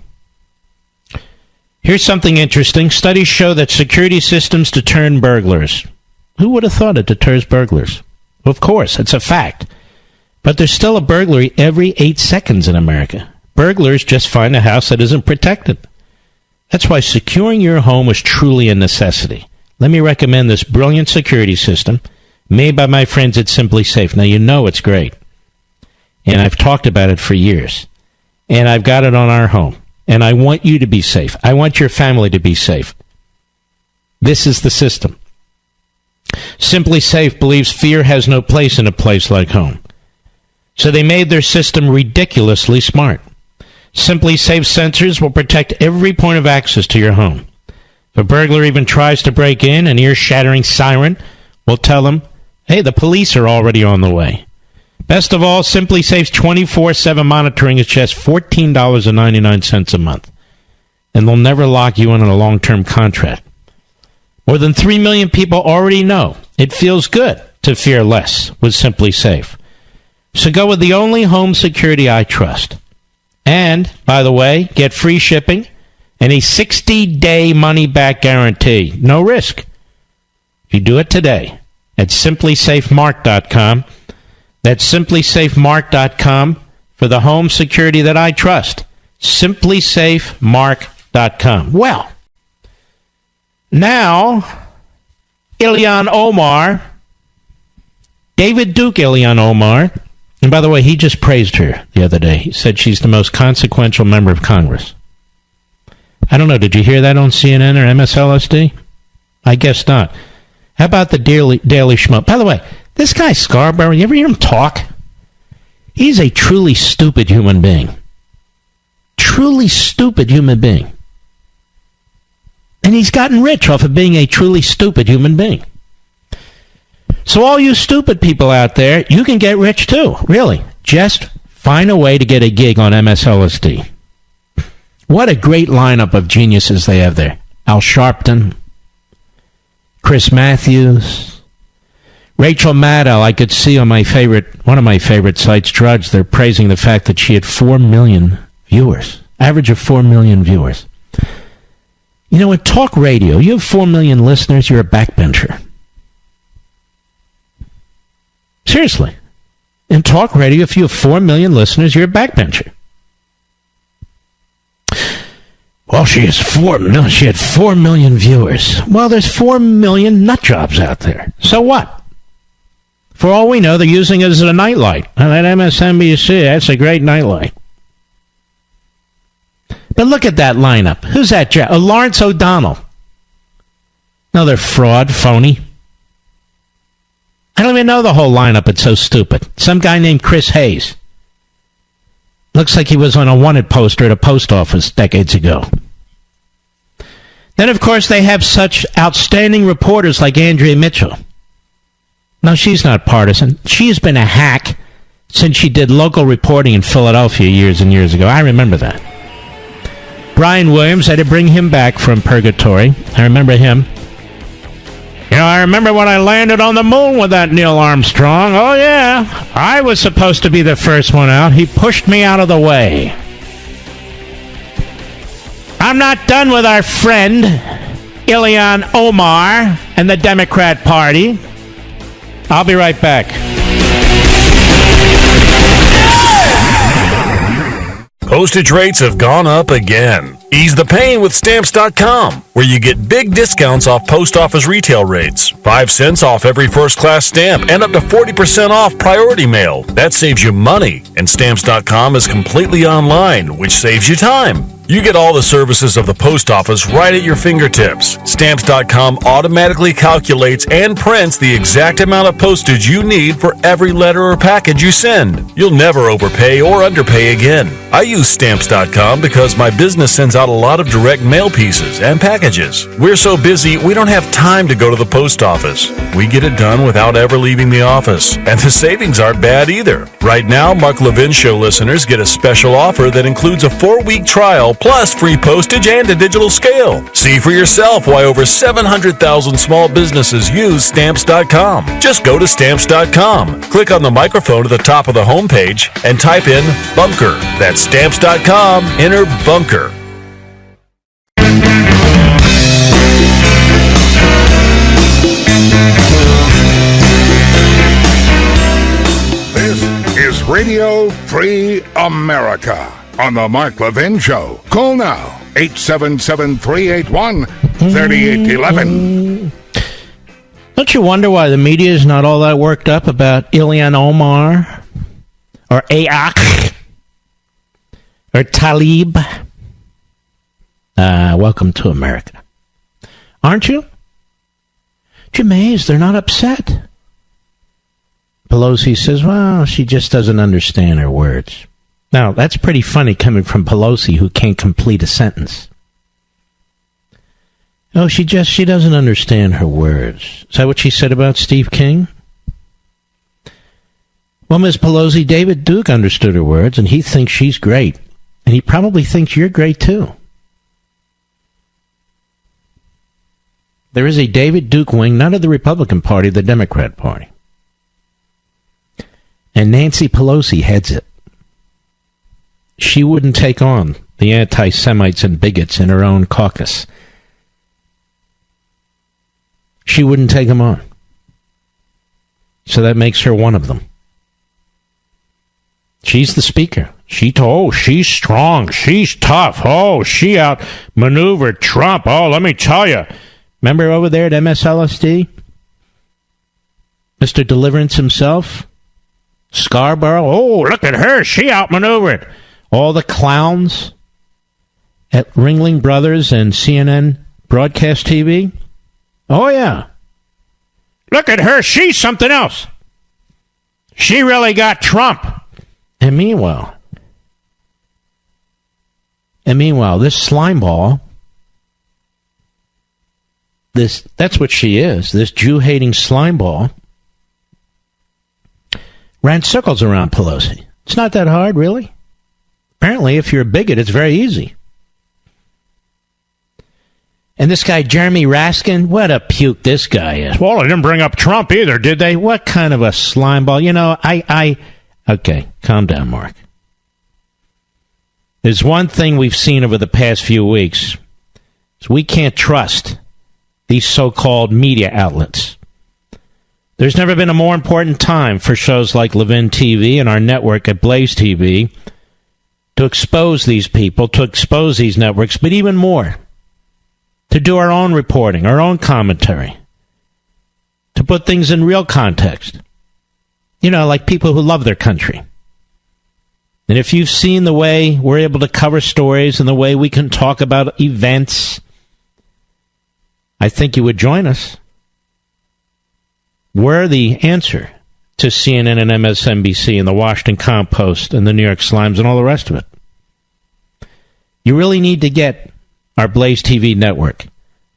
Here's something interesting. Studies show that security systems deter burglars. Who would have thought it deters burglars? Well, of course, it's a fact. But there's still a burglary every 8 seconds in America. Burglars just find a house that isn't protected. That's why securing your home is truly a necessity. Let me recommend this brilliant security system made by my friends at Simply Safe. Now, you know it's great. And I've talked about it for years. And I've got it on our home. And I want you to be safe. I want your family to be safe. This is the system. Simply Safe believes fear has no place in a place like home. So they made their system ridiculously smart. Simply Safe sensors will protect every point of access to your home. If a burglar even tries to break in, an ear-shattering siren will tell them, hey, the police are already on the way. Best of all, Simply Safe's 24/7 monitoring is just $14.99 a month. And they'll never lock you in on a long-term contract. More than 3 million people already know it feels good to fear less with Simply Safe. So go with the only home security I trust. And, by the way, get free shipping and a 60-day money-back guarantee. No risk. If you do it today at simplysafemark.com, that's simplysafemark.com for the home security that I trust. simplysafemark.com. Well, now, Ilhan Omar, David Duke Ilhan Omar, and by the way, he just praised her the other day. He said she's the most consequential member of Congress. I don't know, did you hear that on CNN or MSLSD? I guess not. How about the Daily Schmo? By the way, this guy Scarborough, you ever hear him talk? He's a truly stupid human being. Truly stupid human being. And he's gotten rich off of being a truly stupid human being. So all you stupid people out there, you can get rich too, really. Just find a way to get a gig on MSLSD. What a great lineup of geniuses they have there. Al Sharpton, Chris Matthews, Rachel Maddow. I could see on one of my favorite sites, Drudge, they're praising the fact that she had 4 million viewers. Average of 4 million viewers. You know, in talk radio, you have 4 million listeners, you're a backbencher. Seriously. In talk radio, if you have 4 million listeners, you're a backbencher. Well, she has 4 million. She had 4 million viewers. Well, there's 4 million nutjobs out there. So what? For all we know, they're using it as a nightlight. And at MSNBC, that's a great nightlight. But look at that lineup. Who's that? Lawrence O'Donnell. Another fraud, phony. I don't even know the whole lineup. It's so stupid. Some guy named Chris Hayes. Looks like he was on a wanted poster at a post office decades ago. Then, of course, they have such outstanding reporters like Andrea Mitchell. No, she's not partisan. She's been a hack since she did local reporting in Philadelphia years and years ago. I remember that. Brian Williams, I had to bring him back from purgatory. I remember him. You know, I remember when I landed on the moon with that Neil Armstrong. Oh, yeah. I was supposed to be the first one out. He pushed me out of the way. I'm not done with our friend, Ilhan Omar, and the Democrat Party. I'll be right back. Postage rates have gone up again. Ease the pain with Stamps.com, where you get big discounts off post office retail rates. 5 cents off every first-class stamp and up to 40% off priority mail. That saves you money. And Stamps.com is completely online, which saves you time. You get all the services of the post office right at your fingertips. Stamps.com automatically calculates and prints the exact amount of postage you need for every letter or package you send. You'll never overpay or underpay again. I use Stamps.com because my business sends out a lot of direct mail pieces and packages. We're so busy, we don't have time to go to the post office. We get it done without ever leaving the office. And the savings aren't bad either. Right now, Mark Levin Show listeners get a special offer that includes a 4-week trial plus free postage and a digital scale. See for yourself why over 700,000 small businesses use Stamps.com. Just go to Stamps.com, click on the microphone at the top of the homepage, and type in Bunker. That's Stamps.com, enter Bunker. This is Radio Free America. On the Mark Levin Show. Call now, 877-381-3811. Don't you wonder why the media is not all that worked up about Ilhan Omar or Ayak or Talib? Welcome to America. Aren't you? Aren't you amazed they're not upset? Pelosi says, well, she just doesn't understand her words. Now, that's pretty funny coming from Pelosi, who can't complete a sentence. Oh, she doesn't understand her words. Is that what she said about Steve King? Well, Ms. Pelosi, David Duke understood her words, and he thinks she's great. And he probably thinks you're great, too. There is a David Duke wing, not of the Republican Party, the Democrat Party. And Nancy Pelosi heads it. She wouldn't take on the anti-Semites and bigots in her own caucus. She wouldn't take them on. So that makes her one of them. She's the speaker. She's strong. She's tough. Oh, she outmaneuvered Trump. Oh, let me tell you. Remember over there at MSLSD? Mr. Deliverance himself? Scarborough? Oh, look at her. She outmaneuvered all the clowns at Ringling Brothers and CNN Broadcast TV. Oh, yeah. Look at her. She's something else. She really got Trump. And meanwhile, this slimeball, that's what she is, this Jew-hating slimeball, ran circles around Pelosi. It's not that hard, really. Apparently, if you're a bigot, it's very easy. And this guy, Jeremy Raskin, what a puke this guy is. Well, they didn't bring up Trump either, did they? What kind of a slimeball? You know, okay, calm down, Mark. There's one thing we've seen over the past few weeks, is we can't trust these so-called media outlets. There's never been a more important time for shows like Levin TV and our network at Blaze TV to expose these people, to expose these networks, but even more, to do our own reporting, our own commentary, to put things in real context. You know, like people who love their country. And if you've seen the way we're able to cover stories and the way we can talk about events, I think you would join us. We're the answer to CNN and MSNBC and the Washington Compost and the New York Slimes and all the rest of it. You really need to get our Blaze TV network.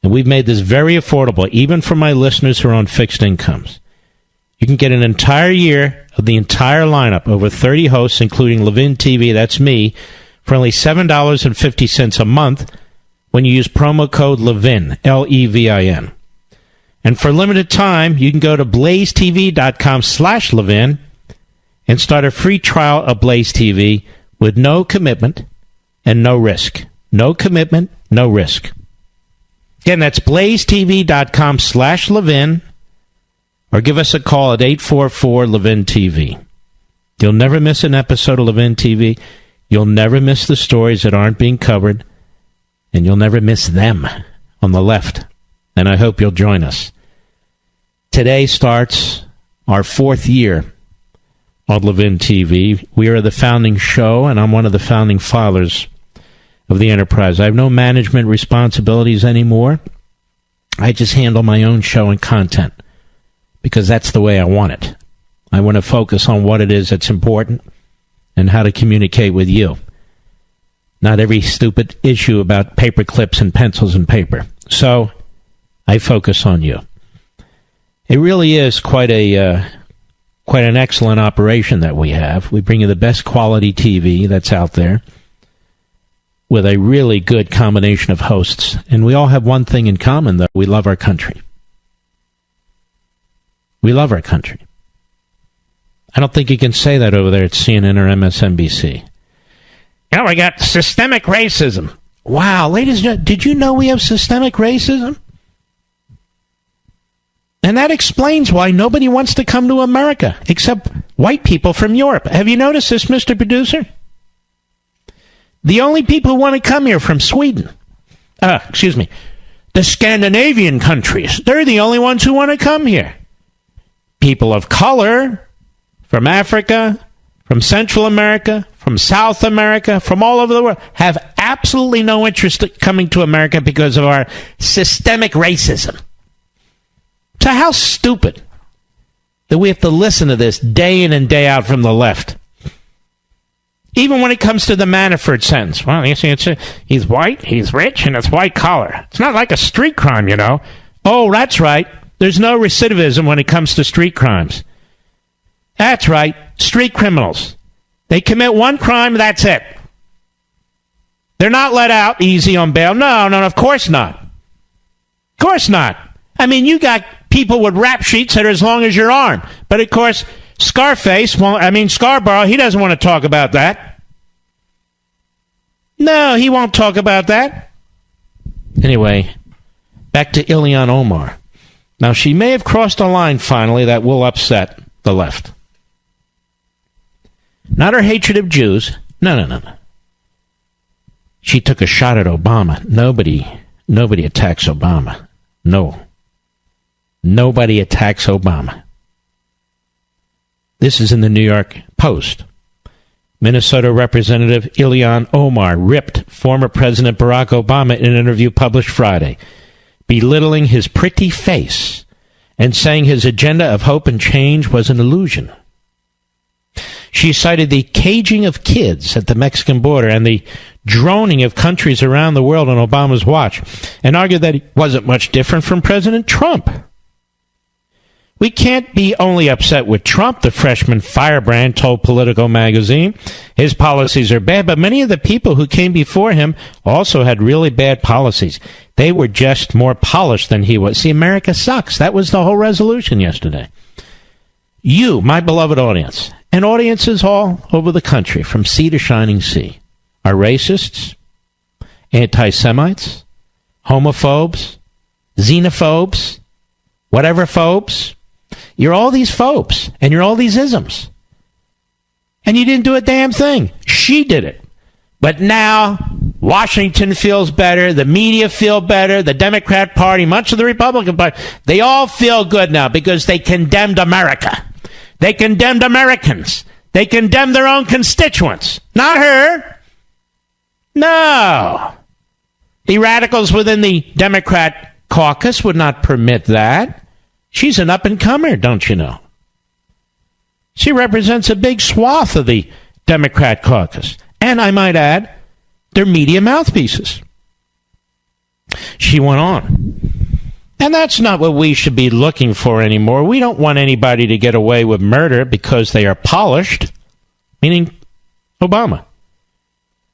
And we've made this very affordable, even for my listeners who are on fixed incomes. You can get an entire year of the entire lineup, over 30 hosts, including Levin TV, that's me, for only $7.50 a month when you use promo code Levin, Levin. And for a limited time, you can go to blazetv.com/Levin and start a free trial of Blaze TV with no commitment and no risk. No commitment, no risk. Again, that's blazetv.com/Levin, or give us a call at 844-LEVIN-TV. You'll never miss an episode of Levin TV. You'll never miss the stories that aren't being covered. And you'll never miss them on the left. And I hope you'll join us. Today starts our 4th year on Levin TV. We are the founding show, and I'm one of the founding fathers of the enterprise. I have no management responsibilities anymore. I just handle my own show and content because that's the way I want it. I want to focus on what it is that's important and how to communicate with you. Not every stupid issue about paper clips and pencils and paper. So I focus on you. It really is quite an excellent operation that we have. We bring you the best quality TV that's out there with a really good combination of hosts. And we all have one thing in common, though. We love our country. We love our country. I don't think you can say that over there at CNN or MSNBC. Oh, we got systemic racism. Wow, ladies and gentlemen, did you know we have systemic racism? And that explains why nobody wants to come to America except white people from Europe. Have you noticed this, Mr. Producer? The only people who want to come here from Sweden, the Scandinavian countries, they're the only ones who want to come here. People of color from Africa, from Central America, from South America, from all over the world, have absolutely no interest in coming to America because of our systemic racism. So how stupid that we have to listen to this day in and day out from the left. Even when it comes to the Manafort sentence. Well, you see, he's white, he's rich, and it's white collar. It's not like a street crime, you know. Oh, that's right. There's no recidivism when it comes to street crimes. That's right. Street criminals. They commit one crime, that's it. They're not let out easy on bail. No, of course not. Of course not. I mean, you got people with rap sheets that are as long as your arm. But, of course, Scarborough, he doesn't want to talk about that. No, he won't talk about that. Anyway, back to Ilhan Omar. Now, she may have crossed a line finally that will upset the left. Not her hatred of Jews. No. She took a shot at Obama. Nobody attacks Obama. No. Nobody attacks Obama. This is in the New York Post. Minnesota Representative Ilhan Omar ripped former President Barack Obama in an interview published Friday, belittling his pretty face and saying his agenda of hope and change was an illusion. She cited the caging of kids at the Mexican border and the droning of countries around the world on Obama's watch, and argued that he wasn't much different from President Trump. We can't be only upset with Trump, the freshman firebrand told Politico magazine. His policies are bad, but many of the people who came before him also had really bad policies. They were just more polished than he was. See, America sucks. That was the whole resolution yesterday. You, my beloved audience, and audiences all over the country, from sea to shining sea, are racists, anti-Semites, homophobes, xenophobes, whatever phobes. You're all these phobes, and you're all these isms. And you didn't do a damn thing. She did it. But now, Washington feels better, the media feel better, the Democrat Party, much of the Republican Party, they all feel good now because they condemned America. They condemned Americans. They condemned their own constituents. Not her. No. The radicals within the Democrat caucus would not permit that. She's an up-and-comer, don't you know? She represents a big swath of the Democrat caucus. And I might add, they're media mouthpieces. She went on. And that's not what we should be looking for anymore. We don't want anybody to get away with murder because they are polished, meaning Obama.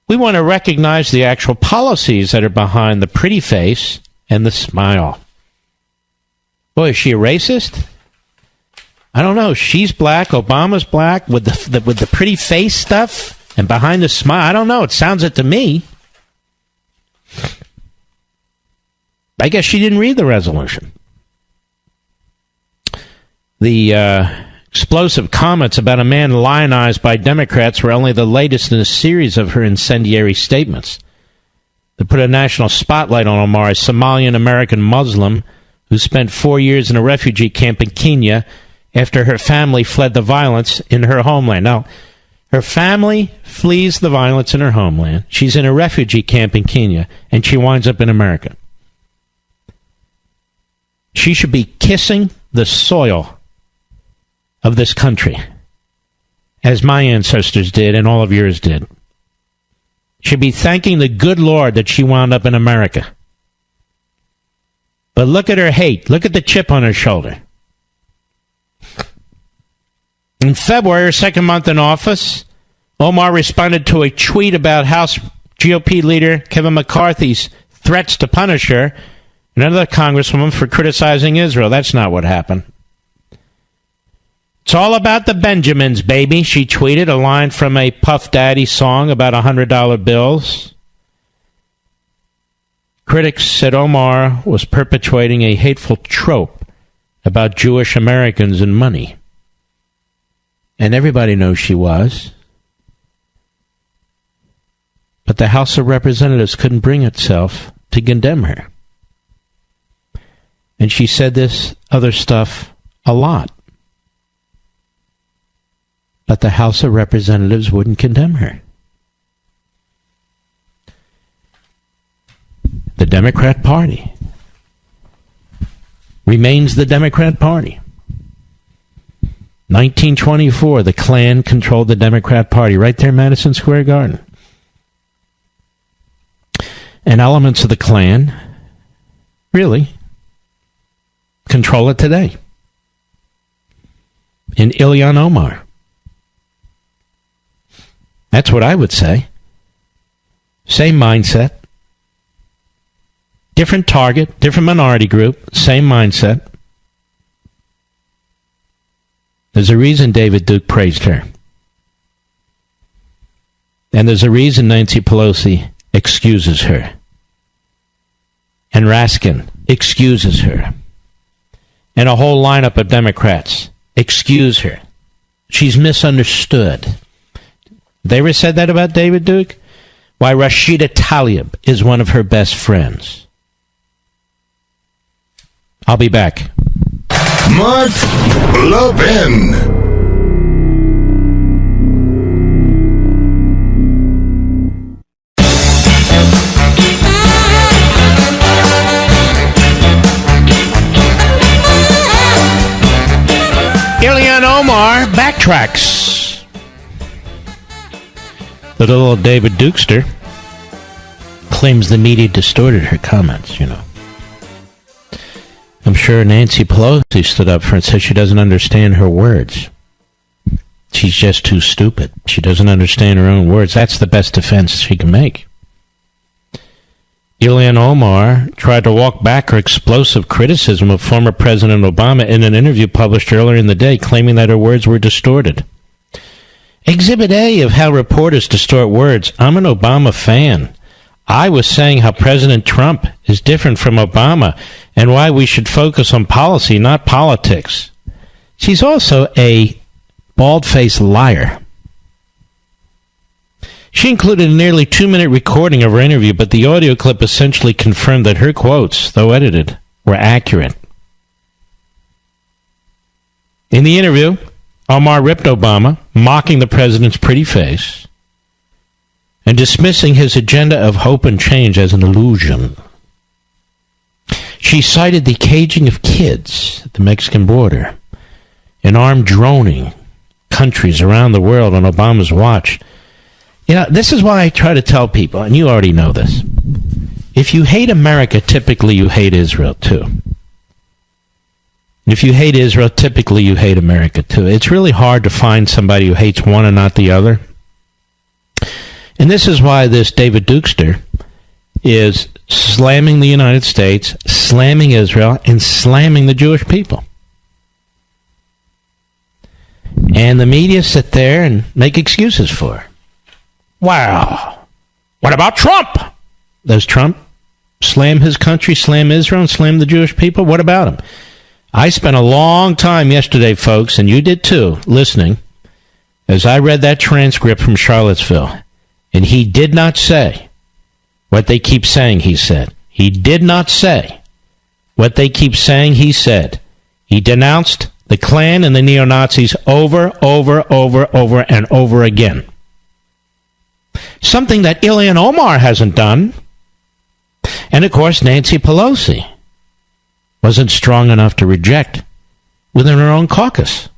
We want to recognize the actual policies that are behind the pretty face and the smile. Boy, is she a racist? I don't know. She's black. Obama's black with the pretty face stuff and behind the smile. I don't know. It sounds it to me. I guess she didn't read the resolution. The explosive comments about a man lionized by Democrats were only the latest in a series of her incendiary statements. to put a national spotlight on Omar, a Somalian-American Muslim who spent 4 years in a refugee camp in Kenya after her family fled the violence in her homeland. Now, her family flees the violence in her homeland. She's in a refugee camp in Kenya, and she winds up in America. She should be kissing the soil of this country, as my ancestors did and all of yours did. Should be thanking the good Lord that she wound up in America. But look at her hate. Look at the chip on her shoulder. In February, her second month in office, Omar responded to a tweet about House GOP leader Kevin McCarthy's threats to punish her and another congresswoman for criticizing Israel. That's not what happened. It's all about the Benjamins, baby, she tweeted, a line from a Puff Daddy song about $100 bills. Critics said Omar was perpetuating a hateful trope about Jewish Americans and money. And everybody knows she was. But the House of Representatives couldn't bring itself to condemn her. And she said this other stuff a lot. But the House of Representatives wouldn't condemn her. The Democrat Party remains the Democrat Party. 1924, the Klan controlled the Democrat Party right there in Madison Square Garden. And elements of the Klan really control it today. In Ilhan Omar. That's what I would say. Same mindset. Different target, different minority group, same mindset. There's a reason David Duke praised her. And there's a reason Nancy Pelosi excuses her. And Raskin excuses her. And a whole lineup of Democrats excuse her. She's misunderstood. They ever said that about David Duke? Why, Rashida Tlaib is one of her best friends. I'll be back. Mark Levin. Ilhan Omar backtracks. The little David Dukester claims the media distorted her comments, you know. I'm sure Nancy Pelosi stood up for her and said she doesn't understand her words. She's just too stupid. She doesn't understand her own words. That's the best defense she can make. Ilhan Omar tried to walk back her explosive criticism of former President Obama in an interview published earlier in the day, claiming that her words were distorted. Exhibit A of how reporters distort words. I'm an Obama fan. I was saying how President Trump is different from Obama and why we should focus on policy, not politics. She's also a bald-faced liar. She included a nearly 2-minute recording of her interview, but the audio clip essentially confirmed that her quotes, though edited, were accurate. In the interview, Omar ripped Obama, mocking the president's pretty face, and dismissing his agenda of hope and change as an illusion. She cited the caging of kids at the Mexican border and armed droning countries around the world on Obama's watch. You know, this is why I try to tell people, and you already know this. If you hate America, typically you hate Israel too. If you hate Israel, typically you hate America too. It's really hard to find somebody who hates one and not the other. And this is why this David Dukester is slamming the United States, slamming Israel, and slamming the Jewish people. And the media sit there and make excuses for her. Wow. What about Trump? Does Trump slam his country, slam Israel, and slam the Jewish people? What about him? I spent a long time yesterday, folks, and you did too, listening, as I read that transcript from Charlottesville. And he did not say what they keep saying he said. He did not say what they keep saying he said. He denounced the Klan and the neo-Nazis over and over again. Something that Ilhan Omar hasn't done. And, of course, Nancy Pelosi wasn't strong enough to reject within her own caucus.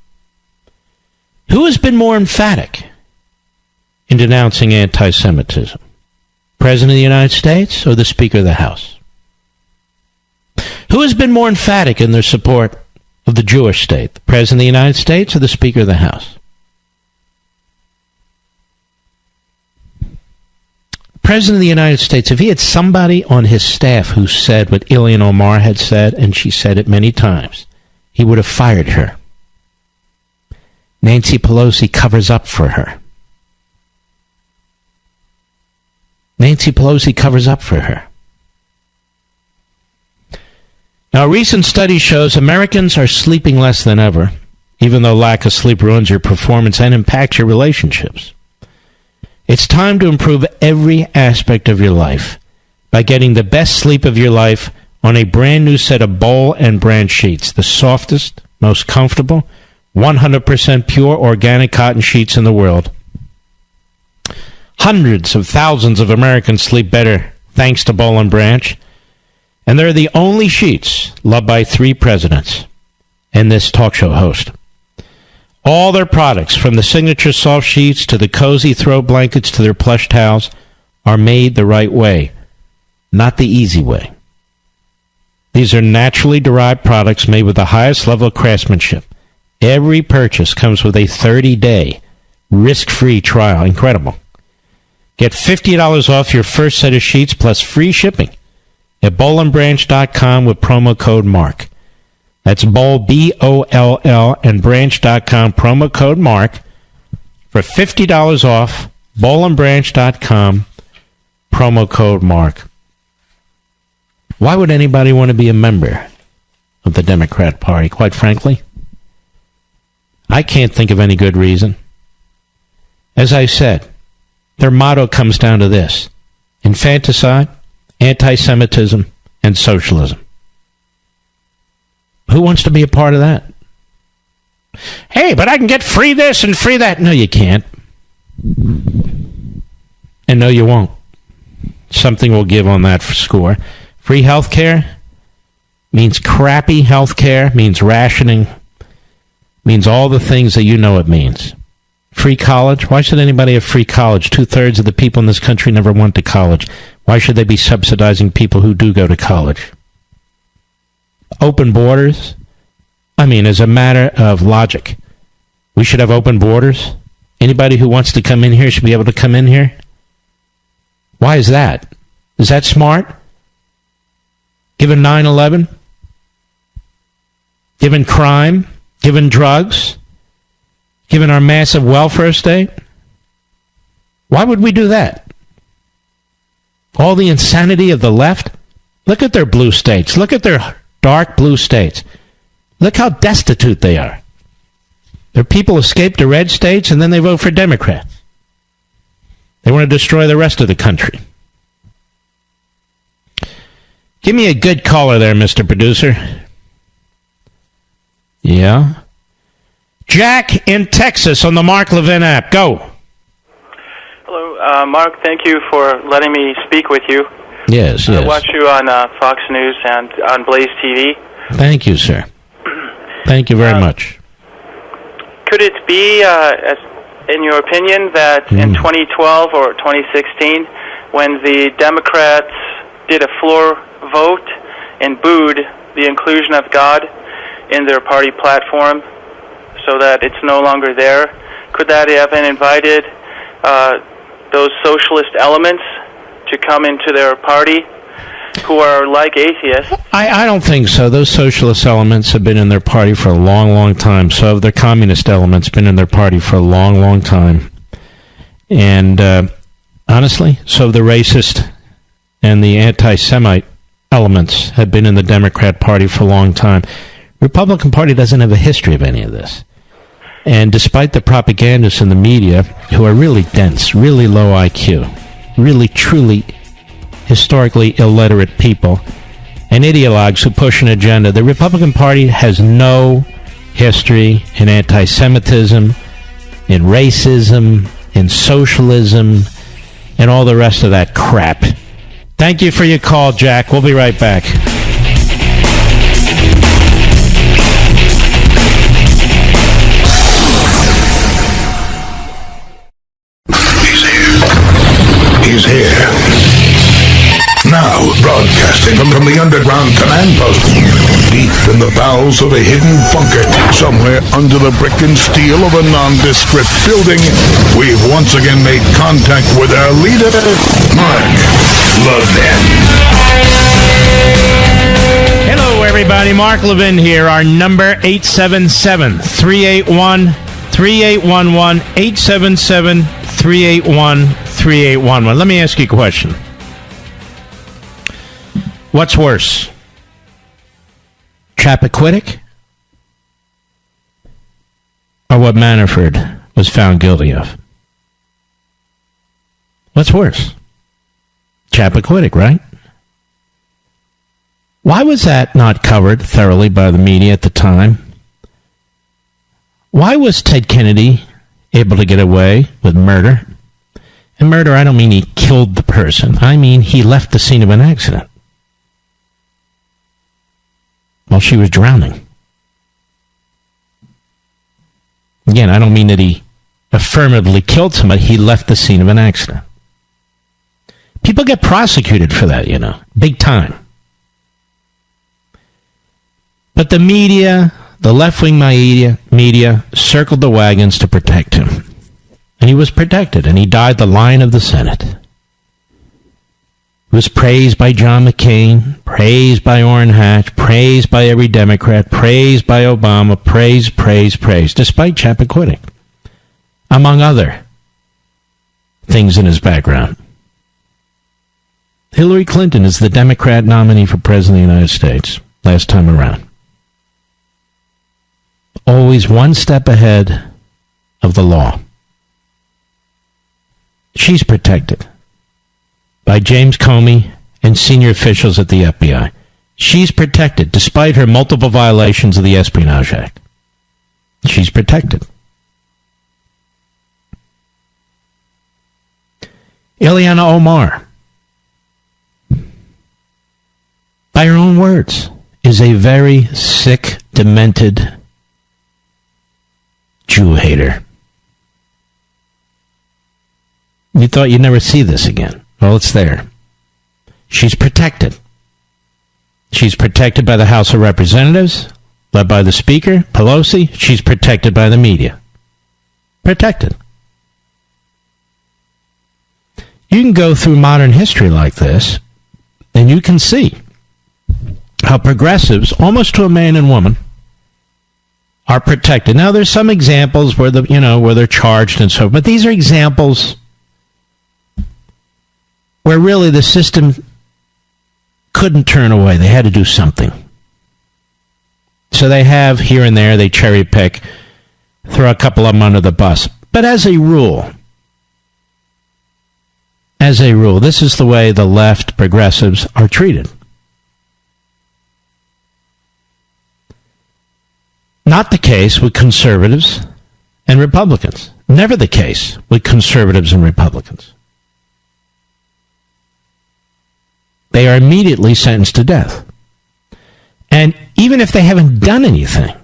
Who has been more emphatic in denouncing anti-Semitism? President of the United States or the Speaker of the House? Who has been more emphatic in their support of the Jewish state? The President of the United States or the Speaker of the House? President of the United States, if he had somebody on his staff who said what Ilhan Omar had said, and she said it many times, he would have fired her. Nancy Pelosi covers up for her. Nancy Pelosi covers up for her. Now, a recent study shows Americans are sleeping less than ever, even though lack of sleep ruins your performance and impacts your relationships. It's time to improve every aspect of your life by getting the best sleep of your life on a brand new set of Boll and Branch sheets, the softest, most comfortable, 100% pure organic cotton sheets in the world. Hundreds of thousands of Americans sleep better thanks to Boll and Branch, and they're the only sheets loved by 3 presidents and this talk show host. All their products, from the signature soft sheets to the cozy throw blankets to their plush towels, are made the right way, not the easy way. These are naturally derived products made with the highest level of craftsmanship. Every purchase comes with a 30-day risk-free trial. Incredible. Get $50 off your first set of sheets plus free shipping at bollandbranch.com with promo code MARK. That's Boll, B-O-L-L, and branch.com, promo code MARK, for $50 off, bollandbranch.com, promo code MARK. Why would anybody want to be a member of the Democrat Party, quite frankly? I can't think of any good reason. As I said, their motto comes down to this: infanticide, anti-Semitism, and socialism. Who wants to be a part of that? Hey, but I can get free this and free that. No, you can't. And no, you won't. Something will give on that score. Free health care means crappy health care, means rationing, means all the things that you know it means. Free college? Why should anybody have free college? 2/3 of the people in this country never went to college. Why should they be subsidizing people who do go to college? Open borders? I mean, as a matter of logic, we should have open borders. Anybody who wants to come in here should be able to come in here. Why is that? Is that smart? Given 9/11? Given crime? Given drugs? Given our massive welfare state? Why would we do that? All the insanity of the left? Look at their blue states. Look at their dark blue states. Look how destitute they are. Their people escape to red states and then they vote for Democrats. They want to destroy the rest of the country. Give me a good caller there, Mr. Producer. Yeah? Jack in Texas on the Mark Levin app. Go. Hello, Mark. Thank you for letting me speak with you. Yes. I watch you on Fox News and on Blaze TV. Thank you, sir. Thank you very much. Could it be, in your opinion, that in 2012 or 2016, when the Democrats did a floor vote and booed the inclusion of God in their party platform so that it's no longer there, could that have invited those socialist elements to come into their party who are like atheists? I don't think so. Those socialist elements have been in their party for a long, long time. So have the communist elements been in their party for a long, long time. And honestly, so have the racist and the anti-Semite elements have been in the Democrat Party for a long time. Republican Party doesn't have a history of any of this. And despite the propagandists in the media, who are really dense, really low IQ, really, truly historically illiterate people and ideologues who push an agenda. The Republican Party has no history in anti-Semitism, in racism, in socialism, and all the rest of that crap. Thank you for your call, Jack. We'll be right back. He's here. Now, broadcasting from the underground command post, deep in the bowels of a hidden bunker, somewhere under the brick and steel of a nondescript building, we've once again made contact with our leader, Mark Levin. Hello, everybody. Mark Levin here. Our number, 877-381-3811, 877-381-3811. Let me ask you a question. What's worse? Chappaquiddick? Or what Manafort was found guilty of? What's worse? Chappaquiddick, right? Why was that not covered thoroughly by the media at the time? Why was Ted Kennedy able to get away with murder? And murder, I don't mean he killed the person. I mean he left the scene of an accident while she was drowning. Again, I don't mean that he affirmatively killed somebody. He left the scene of an accident. People get prosecuted for that, you know, big time. But the media, the left-wing media, circled the wagons to protect him. And he was protected, and he died the Lion of the Senate. He was praised by John McCain, praised by Orrin Hatch, praised by every Democrat, praised by Obama, praised, despite Chappaquiddick, among other things in his background. Hillary Clinton is the Democrat nominee for President of the United States last time around. Always one step ahead of the law. She's protected by James Comey and senior officials at the FBI. She's protected despite her multiple violations of the Espionage Act. She's protected. Ileana Omar, by her own words, is a very sick, demented Jew hater. You thought you'd never see this again. Well, it's there. She's protected. She's protected by the House of Representatives, led by the Speaker, Pelosi. She's protected by the media. Protected. You can go through modern history like this, and you can see how progressives, almost to a man and woman, are protected. Now, there's some examples where where they're charged and so, but these are examples where really the system couldn't turn away. They had to do something. So they have here and there, they cherry pick, throw a couple of them under the bus. But as a rule, this is the way the left progressives are treated. Not the case with conservatives and Republicans. Never the case with conservatives and Republicans. They are immediately sentenced to death. And even if they haven't done anything,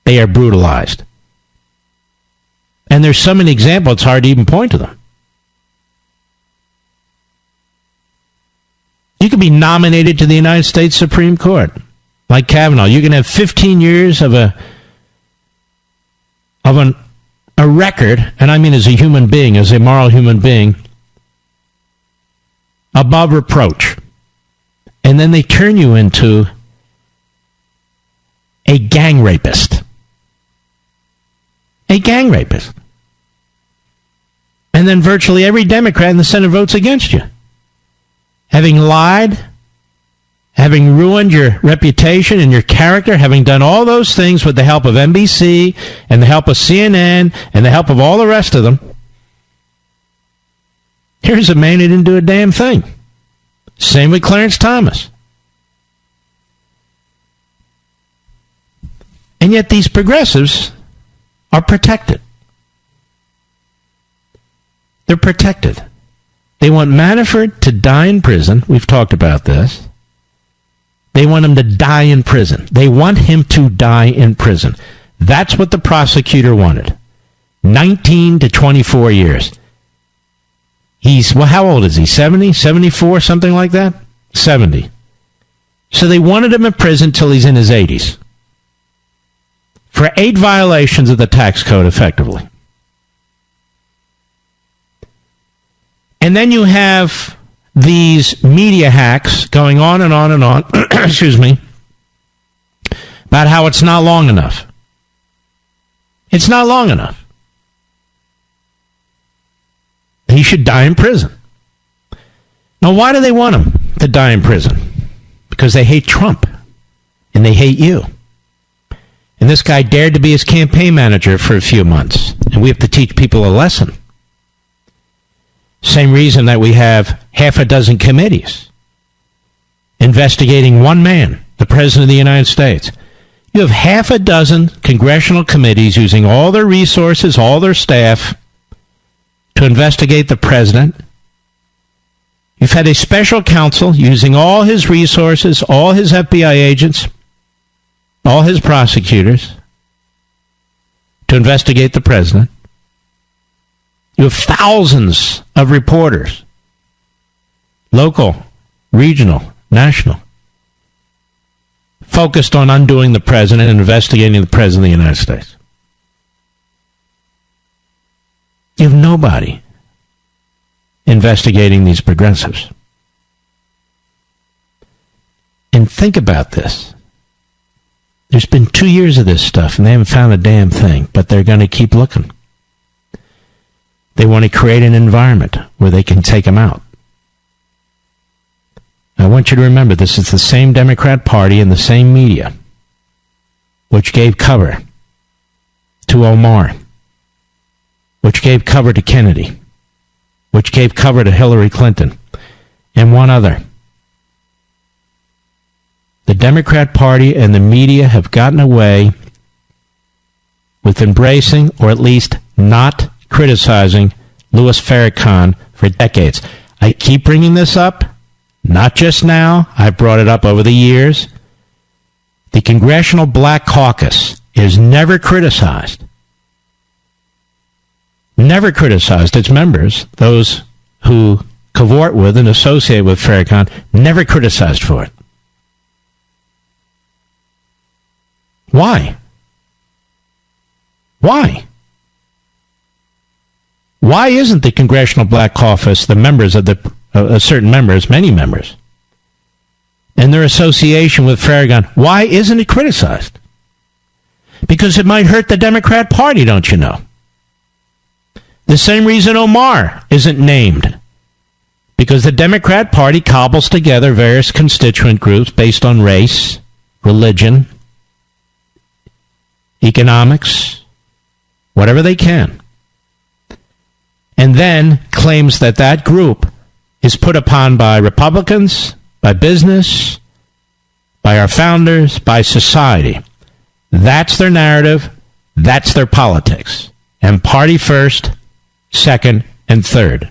they are brutalized. And there's so many examples, it's hard to even point to them. You could be nominated to the United States Supreme Court, like Kavanaugh. You can have 15 years of a record, and I mean as a human being, as a moral human being, above reproach. And then they turn you into a gang rapist. A gang rapist. And then virtually every Democrat in the Senate votes against you. Having lied, having ruined your reputation and your character, having done all those things with the help of NBC and the help of CNN and the help of all the rest of them. Here Here's a man who didn't do a damn thing. Same with Clarence Thomas. And yet these progressives are protected. They're protected. They want Manafort to die in prison. We've talked about this. They want him to die in prison. They want him to die in prison. That's what the prosecutor wanted. 19 to 24 years. How old is he? 70? 74? Something like that? 70. So they wanted him in prison till he's in his 80s. For 8 violations of the tax code, effectively. And then you have these media hacks going on and on and on, excuse me, about how it's not long enough. It's not long enough. He should die in prison. Now, why do they want him to die in prison? Because they hate Trump, and they hate you. And this guy dared to be his campaign manager for a few months, and we have to teach people a lesson. Same reason that we have half a dozen committees investigating one man, the President of the United States. You have half a dozen congressional committees using all their resources, all their staff, to investigate the President. You've had a special counsel using all his resources, all his FBI agents, all his prosecutors, to investigate the President. You have thousands of reporters, local, regional, national, focused on undoing the president and investigating the President of the United States. You have nobody investigating these progressives. And think about this. There's been 2 years of this stuff, and they haven't found a damn thing, but they're going to keep looking. They want to create an environment where they can take them out. I want you to remember, this is the same Democrat Party and the same media which gave cover to Omar, which gave cover to Kennedy, which gave cover to Hillary Clinton, and one other. The Democrat Party and the media have gotten away with embracing, or at least not criticizing, Louis Farrakhan for decades. I keep bringing this up, not just now. I've brought it up over the years. The Congressional Black Caucus is never criticized. Never criticized its members, those who cavort with and associate with Farrakhan, never criticized for it. Why? Why? Why isn't the Congressional Black Caucus, the members of certain members, many members, and their association with Farrakhan, why isn't it criticized? Because it might hurt the Democrat Party, don't you know? The same reason Omar isn't named. Because the Democrat Party cobbles together various constituent groups based on race, religion, economics, whatever they can, and then claims that that group is put upon by Republicans, by business, by our founders, by society. That's their narrative. That's their politics. And party first, second, and third.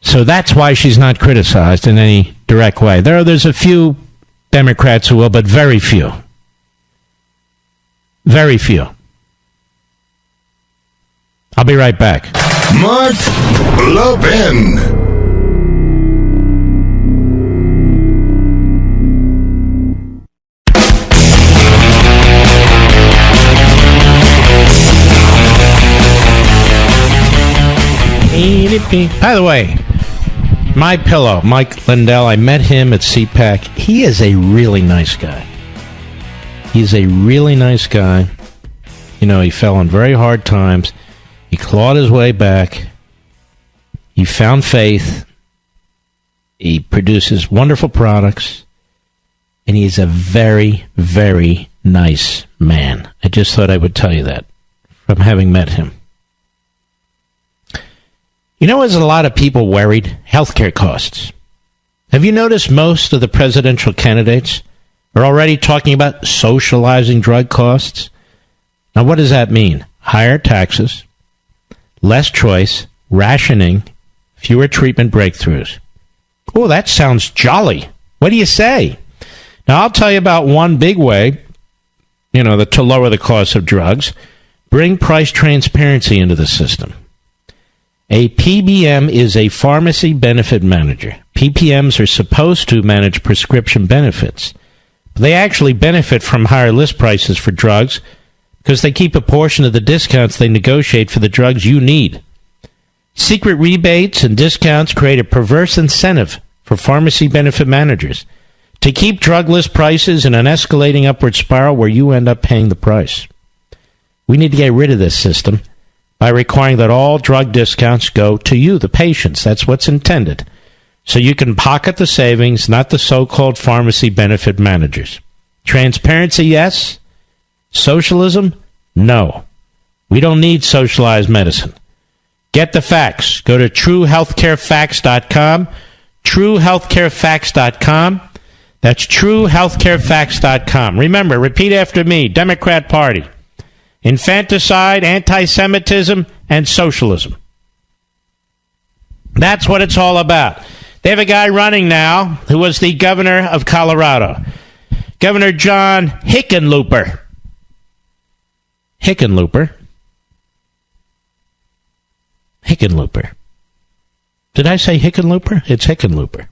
So that's why she's not criticized in any direct way. There's a few Democrats who will, but very few. Very few. I'll be right back. Mark Levin. By the way, My Pillow, Mike Lindell, I met him at CPAC. He is a really nice guy. He's a really nice guy. You know, he fell in very hard times. He clawed his way back. He found faith. He produces wonderful products. And he's a very, very nice man. I just thought I would tell you that from having met him. You know, there's a lot of people worried? Healthcare costs. Have you noticed most of the presidential candidates are already talking about socializing drug costs? Now, what does that mean? Higher taxes, less choice, rationing, fewer treatment breakthroughs. Oh, that sounds jolly. What do you say? Now, I'll tell you about one big way, to lower the cost of drugs. Bring price transparency into the system. A PBM is a pharmacy benefit manager. PPMs are supposed to manage prescription benefits. But they actually benefit from higher list prices for drugs because they keep a portion of the discounts they negotiate for the drugs you need. Secret rebates and discounts create a perverse incentive for pharmacy benefit managers to keep drug list prices in an escalating upward spiral where you end up paying the price. We need to get rid of this system by requiring that all drug discounts go to you, the patients. That's what's intended. So you can pocket the savings, not the so-called pharmacy benefit managers. Transparency, yes. Socialism, no. We don't need socialized medicine. Get the facts. Go to truehealthcarefacts.com. Truehealthcarefacts.com. That's truehealthcarefacts.com. Remember, repeat after me. Democrat Party. Infanticide, anti-Semitism, and socialism. That's what it's all about. They have a guy running now who was the governor of Colorado. Governor John Hickenlooper. Hickenlooper. Did I say Hickenlooper? It's Hickenlooper.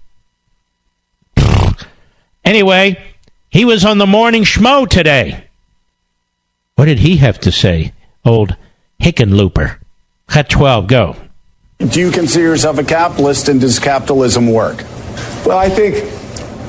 Anyway, he was on the Morning Schmo today. What did he have to say, old Hickenlooper? Cut 12, go. Do you consider yourself a capitalist, and does capitalism work? Well, I think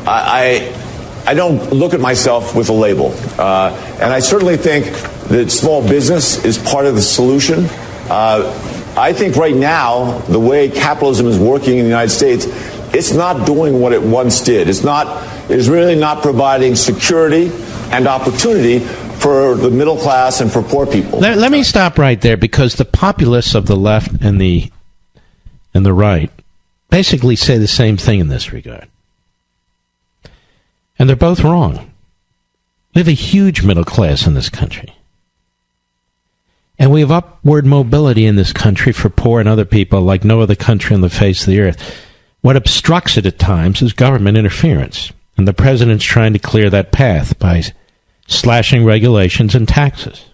I don't look at myself with a label. And I certainly think that small business is part of the solution. I think right now, the way capitalism is working in the United States, it's not doing what it once did. It's really not providing security and opportunity for the middle class and for poor people. Let me stop right there, because the populists of the left and the right basically say the same thing in this regard. And they're both wrong. We have a huge middle class in this country. And we have upward mobility in this country for poor and other people like no other country on the face of the earth. What obstructs it at times is government interference. And the president's trying to clear that path by slashing regulations and taxes.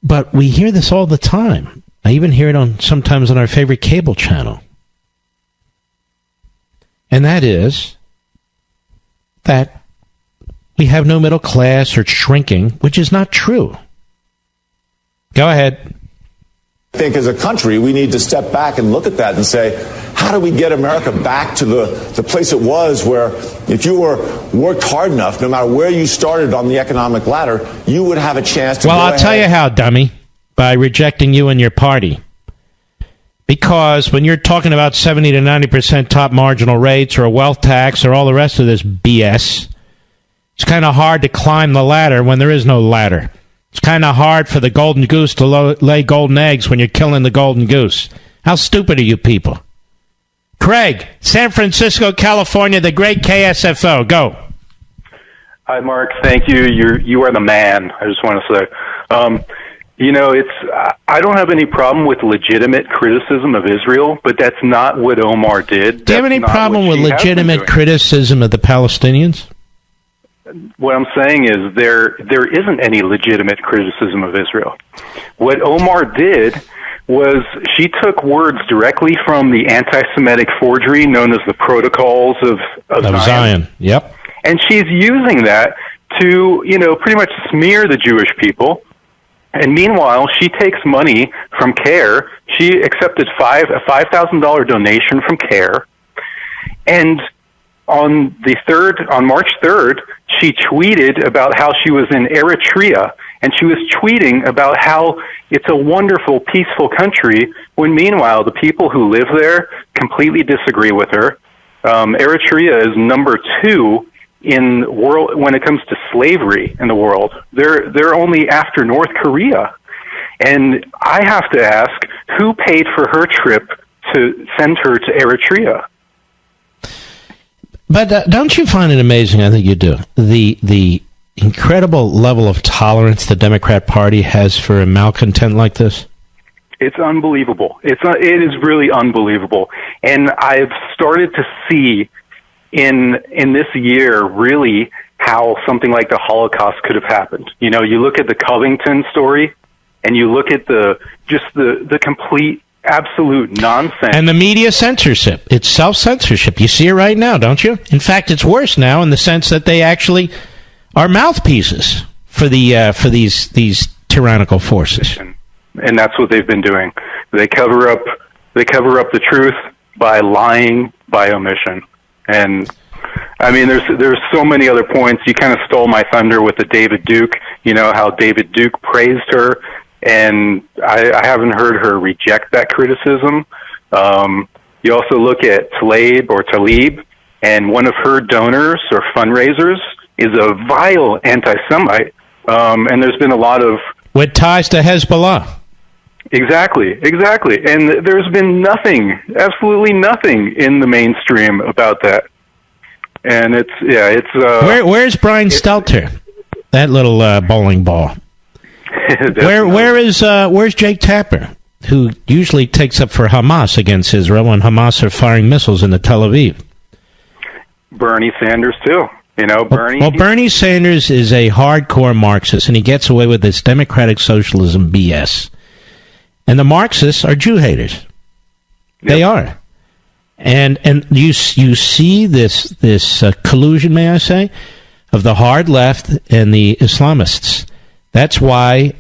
But we hear this all the time. I even hear it sometimes on our favorite cable channel. And that is that we have no middle class or it's shrinking, which is not true. Go ahead. I think as a country, we need to step back and look at that and say, how do we get America back to the place it was where if you worked hard enough, no matter where you started on the economic ladder, you would have a chance to I'll tell you how, dummy. By rejecting you and your party. Because when you're talking about 70 to 90% top marginal rates or a wealth tax or all the rest of this BS, it's kind of hard to climb the ladder when there is no ladder. It's kind of hard for the golden goose to lay golden eggs when you're killing the golden goose. How stupid are you people? Craig, San Francisco, California, the great KSFO. Go. Hi, Mark. Thank you. You are the man, I just want to say. I don't have any problem with legitimate criticism of Israel, but that's not what Omar did. Do you have any problem with legitimate criticism of the Palestinians? What I'm saying is there isn't any legitimate criticism of Israel. What Omar did was she took words directly from the anti-Semitic forgery known as the Protocols of Zion. Yep. And she's using that to, pretty much smear the Jewish people. And meanwhile, she takes money from CARE. She accepted a $5,000 donation from CARE. And on March 3rd, she tweeted about how she was in Eritrea, and she was tweeting about how it's a wonderful, peaceful country, when meanwhile the people who live there completely disagree with her. Eritrea is number 2 in world when it comes to slavery in the world. They're only after North Korea. And I have to ask, who paid for her trip to send her to Eritrea? But don't you find it amazing? I think you do. The incredible level of tolerance the Democrat Party has for a malcontent like this. It's unbelievable. It is really unbelievable. And I've started to see in this year really how something like the Holocaust could have happened. You know, you look at the Covington story, and you look at the complete, absolute nonsense. And the media censorship. It's self-censorship. You see it right now, don't you? In fact, it's worse now in the sense that they actually are mouthpieces for these tyrannical forces. And that's what they've been doing. They cover up the truth by lying by omission. And I mean, there's so many other points. You kind of stole my thunder with the David Duke. You know how David Duke praised her, and I haven't heard her reject that criticism. You also look at Tlaib, and one of her donors or fundraisers is a vile anti-Semite, and there's been a lot of with ties to Hezbollah. Exactly. And there's been nothing, absolutely nothing in the mainstream about that. And where's Brian Stelter? That little bowling ball. Where's Jake Tapper, who usually takes up for Hamas against Israel when Hamas are firing missiles into Tel Aviv? Bernie Sanders too. You know, Bernie. Well, Bernie Sanders is a hardcore Marxist, and he gets away with this democratic socialism BS. And the Marxists are Jew haters. Yep. They are. And you see this collusion, may I say, of the hard left and the Islamists. That's why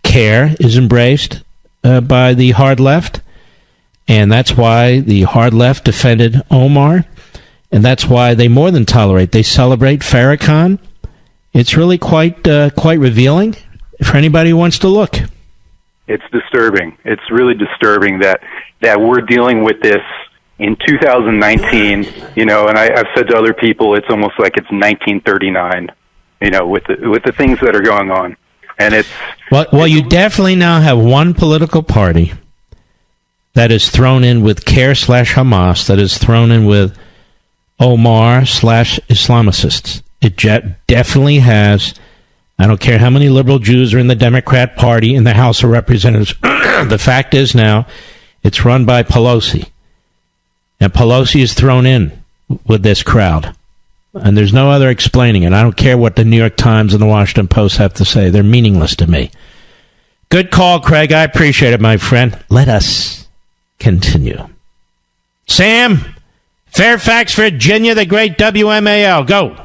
CARE is embraced by the hard left, and that's why the hard left defended Omar, and that's why they more than tolerate. They celebrate Farrakhan. It's really quite revealing for anybody who wants to look. It's disturbing. It's really disturbing that we're dealing with this in 2019, you know, and I've said to other people, it's almost like it's 1939, you know, with the things that are going on. And it's... Well, you definitely now have one political party that is thrown in with CARE/Hamas, that is thrown in with Omar/Islamicists. It definitely has... I don't care how many liberal Jews are in the Democrat Party in the House of Representatives. The fact is now, it's run by Pelosi. And Pelosi is thrown in with this crowd. And there's no other explaining it. I don't care what the New York Times and the Washington Post have to say. They're meaningless to me. Good call, Craig. I appreciate it, my friend. Let us continue. Sam, Fairfax, Virginia, the great WMAL. Go.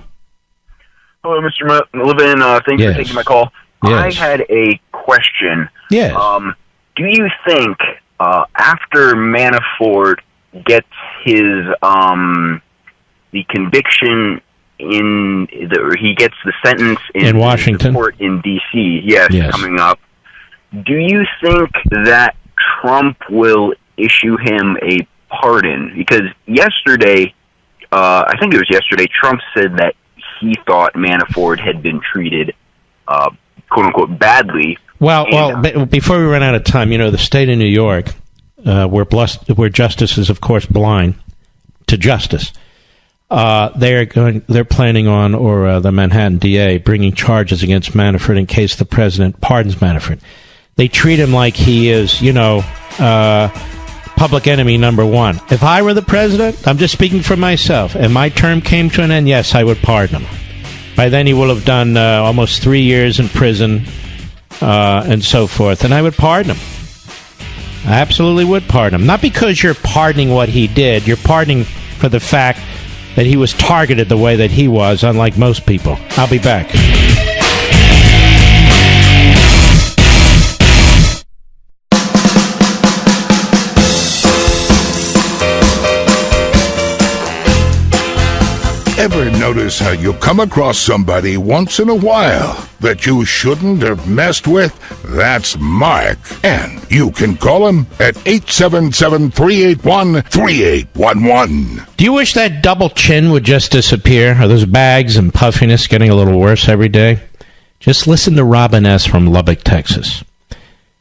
Hello, Mr. Levin. Thanks for taking my call. Yes. I had a question. Yes. Do you think after Manafort gets his the conviction he gets the sentence in Washington, the court in D.C. Yes, coming up. Do you think that Trump will issue him a pardon? Because yesterday, I think it was yesterday, Trump said that he thought Manafort had been treated, quote unquote, badly. Well, before we run out of time, you know, the state of New York, where justice is, of course, blind to justice. They're planning on, or the Manhattan DA, bringing charges against Manafort in case the president pardons Manafort. They treat him like he is, you know, public enemy number one. If I were the president, I'm just speaking for myself, and my term came to an end, yes, I would pardon him. By then he will have done almost 3 years in prison and so forth, and I would pardon him. I absolutely would pardon him. Not because you're pardoning what he did, you're pardoning for the fact that he was targeted the way that he was, unlike most people. I'll be back. Ever notice how you come across somebody once in a while that you shouldn't have messed with? That's Mark. And you can call him at 877-381-3811. Do you wish that double chin would just disappear? Are those bags and puffiness getting a little worse every day? Just listen to Robin S. from Lubbock, Texas.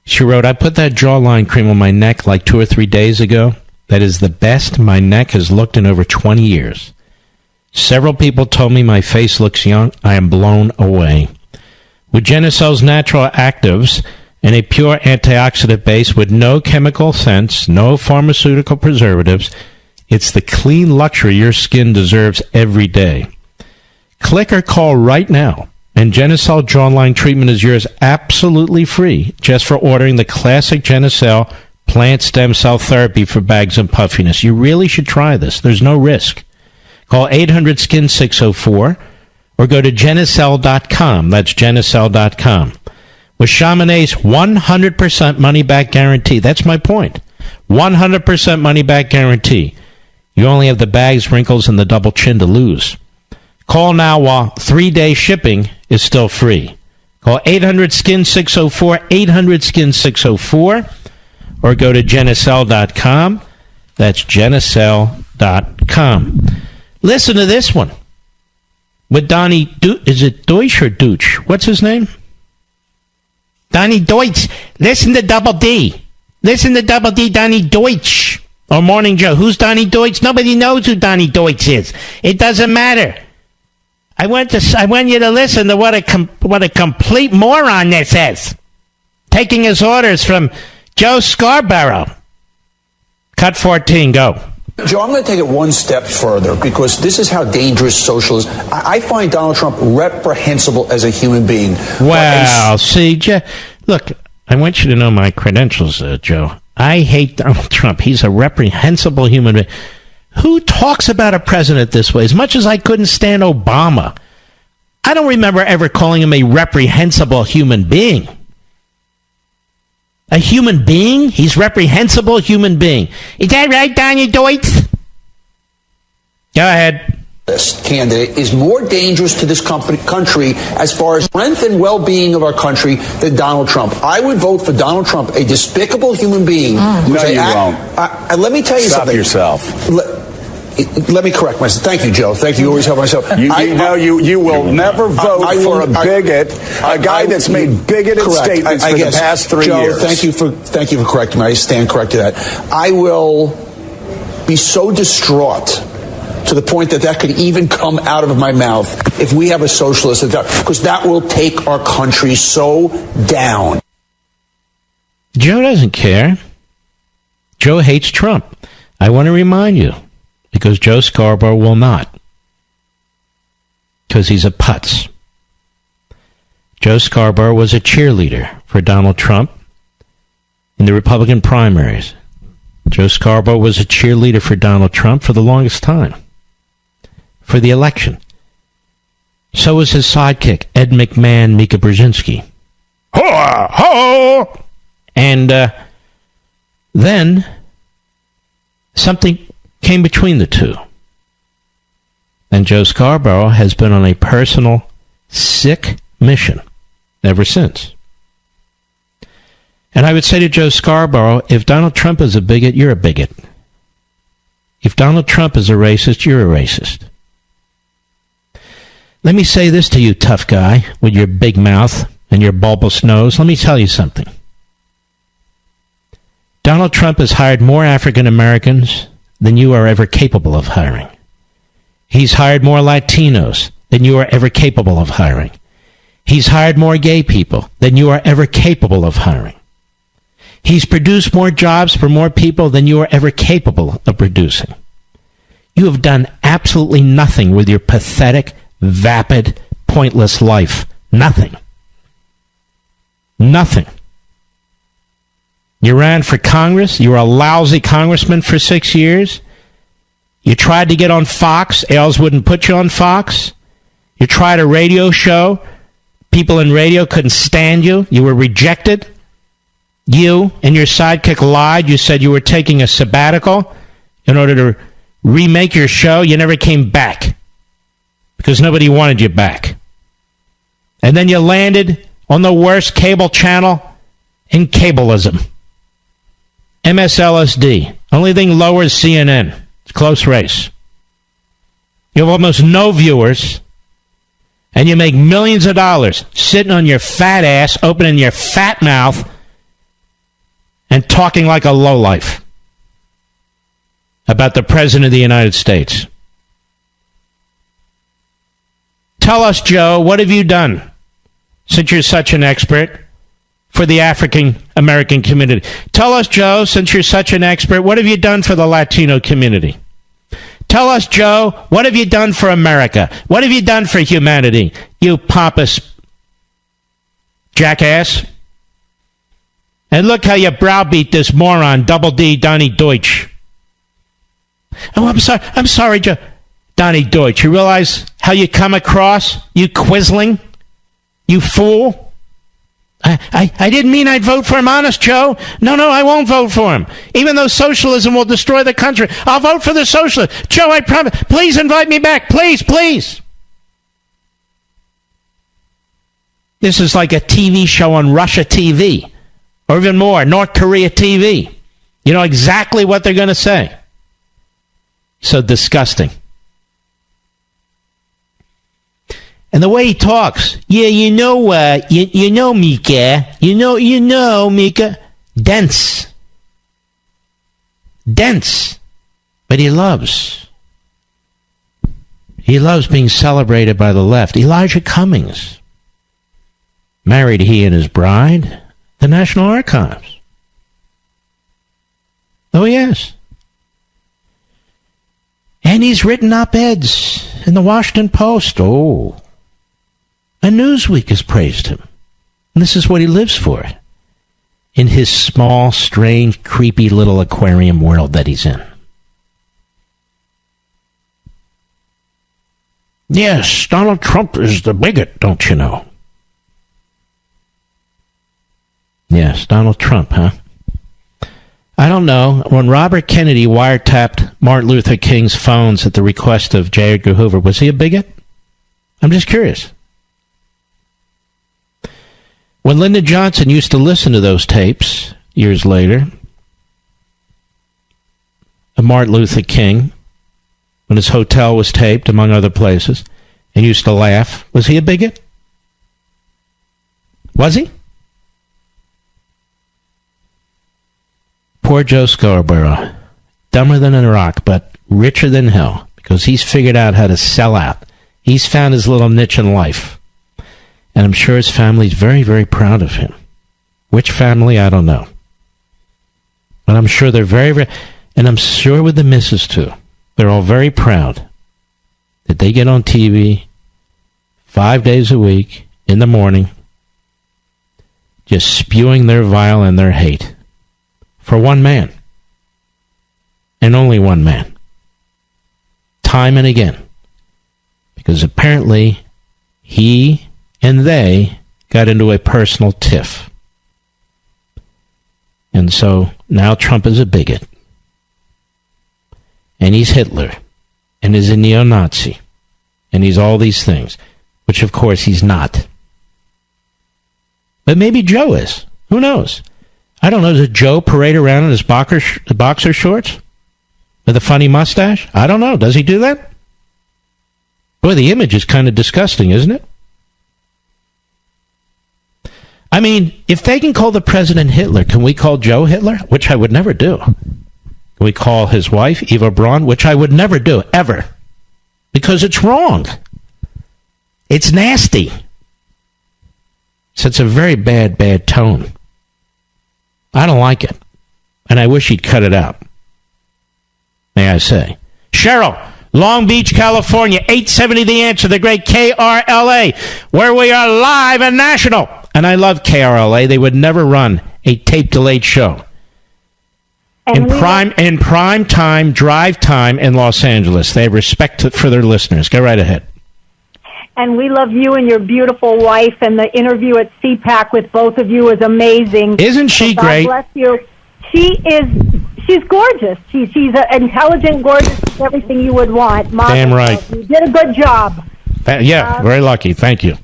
She wrote, I put that jawline cream on my neck like 2 or 3 days ago. That is the best my neck has looked in over 20 years. Several people told me my face looks young. I am blown away. With Genucel's natural actives and a pure antioxidant base with no chemical scents, no pharmaceutical preservatives, it's the clean luxury your skin deserves every day. Click or call right now, and Genucel Jawline Treatment is yours absolutely free just for ordering the classic Genucel Plant Stem Cell Therapy for bags and puffiness. You really should try this. There's no risk. Call 800-SKIN-604 or go to Genucel.com. That's Genucel.com. With Chamonix's 100% money-back guarantee. That's my point. 100% money-back guarantee. You only have the bags, wrinkles, and the double chin to lose. Call now while 3-day shipping is still free. Call 800-SKIN-604, 800-SKIN-604, or go to Genucel.com. That's Genucel.com. Listen to this one. With Donnie, is it Deutsch or Deutsch? What's his name? Donnie Deutsch. Listen to Double D. Listen to Double D, Donnie Deutsch. Or Morning Joe. Who's Donnie Deutsch? Nobody knows who Donnie Deutsch is. It doesn't matter. I want you to listen to what a complete moron this is. Taking his orders from Joe Scarborough. Cut 14, go. Joe, I'm going to take it one step further because this is how dangerous socialism is. I find Donald Trump reprehensible as a human being. Wow. See, look, I want you to know my credentials, Joe. I hate Donald Trump. He's a reprehensible human being. Who talks about a president this way? As much as I couldn't stand Obama, I don't remember ever calling him a reprehensible human being. A human being? He's reprehensible human being. Is that right, Donnie Deutsch? Go ahead. This candidate is more dangerous to this country as far as strength and well-being of our country than Donald Trump. I would vote for Donald Trump, a despicable human being. No, you won't. Let me tell you something. Stop yourself. Let me correct myself. Thank you, Joe. Thank you. You always help myself. You will never vote for a bigot, a guy that's made bigoted statements for the past 3 years. Joe, thank you for correcting me. I stand corrected that. I will be so distraught to the point that could even come out of my mouth if we have a socialist, because that will take our country so down. Joe doesn't care. Joe hates Trump. I want to remind you, because Joe Scarborough will not, because he's a putz. Joe Scarborough was a cheerleader for Donald Trump in the Republican primaries. Joe Scarborough was a cheerleader for Donald Trump for the longest time, for the election. So was his sidekick, Ed McMahon, Mika Brzezinski. Ho! And then something came between the two. And Joe Scarborough has been on a personal, sick mission ever since. And I would say to Joe Scarborough, if Donald Trump is a bigot, you're a bigot. If Donald Trump is a racist, you're a racist. Let me say this to you, tough guy, with your big mouth and your bulbous nose. Let me tell you something. Donald Trump has hired more African Americans than you are ever capable of hiring. He's hired more Latinos than you are ever capable of hiring. He's hired more gay people than you are ever capable of hiring. He's produced more jobs for more people than you are ever capable of producing. You have done absolutely nothing with your pathetic, vapid, pointless life. Nothing. Nothing. You ran for Congress. You were a lousy congressman for 6 years. You tried to get on Fox. Ailes wouldn't put you on Fox. You tried a radio show. People in radio couldn't stand you. You were rejected. You and your sidekick lied. You said you were taking a sabbatical in order to remake your show. You never came back because nobody wanted you back. And then you landed on the worst cable channel in cableism. MSLSD. Only thing lower is CNN. It's a close race. You have almost no viewers, and you make millions of dollars sitting on your fat ass, opening your fat mouth, and talking like a lowlife about the President of the United States. Tell us, Joe, what have you done, since you're such an expert, for the African American community? Tell us, Joe, since you're such an expert, what have you done for the Latino community? Tell us, Joe, what have you done for America? What have you done for humanity, you pompous jackass? And look how you browbeat this moron, Double D, Donnie Deutsch. Oh, I'm sorry, Joe. Donnie Deutsch, you realize how you come across, you quisling, you fool? I didn't mean I'd vote for him, honest, Joe. No, I won't vote for him. Even though socialism will destroy the country, I'll vote for the socialist. Joe, I promise. Please invite me back. Please. This is like a TV show on Russia TV, or even more, North Korea TV. You know exactly what they're going to say. So disgusting. And the way he talks, you know, Mika, Mika, dense, but he loves being celebrated by the left. Elijah Cummings, married he and his bride, the National Archives. Oh, yes. And he's written op-eds in the Washington Post. Oh. And Newsweek has praised him. And this is what he lives for in his small, strange, creepy little aquarium world that he's in. Yes, Donald Trump is the bigot, don't you know? Yes, Donald Trump, huh? I don't know. When Robert Kennedy wiretapped Martin Luther King's phones at the request of J. Edgar Hoover, was he a bigot? I'm just curious. When Lyndon Johnson used to listen to those tapes years later of Martin Luther King, when his hotel was taped, among other places, and used to laugh, was he a bigot? Was he? Poor Joe Scarborough. Dumber than a rock, but richer than hell, because he's figured out how to sell out. He's found his little niche in life. And I'm sure his family's very, very proud of him. Which family, I don't know. But I'm sure they're very, very... And I'm sure with the missus, too. They're all very proud that they get on TV 5 days a week in the morning just spewing their vile and their hate for one man. And only one man. Time and again. Because apparently he... and they got into a personal tiff. And so now Trump is a bigot. And he's Hitler. And he's a neo-Nazi. And he's all these things. Which, of course, he's not. But maybe Joe is. Who knows? I don't know. Does Joe parade around in his boxer shorts? With a funny mustache? I don't know. Does he do that? Boy, the image is kind of disgusting, isn't it? I mean, if they can call the president Hitler, can we call Joe Hitler? Which I would never do. Can we call his wife Eva Braun? Which I would never do, ever. Because it's wrong. It's nasty. Sets a very bad, bad tone. I don't like it. And I wish he'd cut it out. May I say. Cheryl, Long Beach, California, 870 The Answer, the great KRLA, where we are live and national. And I love KRLA. They would never run a tape-delayed show. In prime time, drive time in Los Angeles. They have respect for their listeners. Go right ahead. And we love you and your beautiful wife, and the interview at CPAC with both of you is amazing. Isn't she great? God bless you. She's gorgeous. She's intelligent, gorgeous, everything you would want. Mom, damn right. You did a good job. Very lucky. Thank you.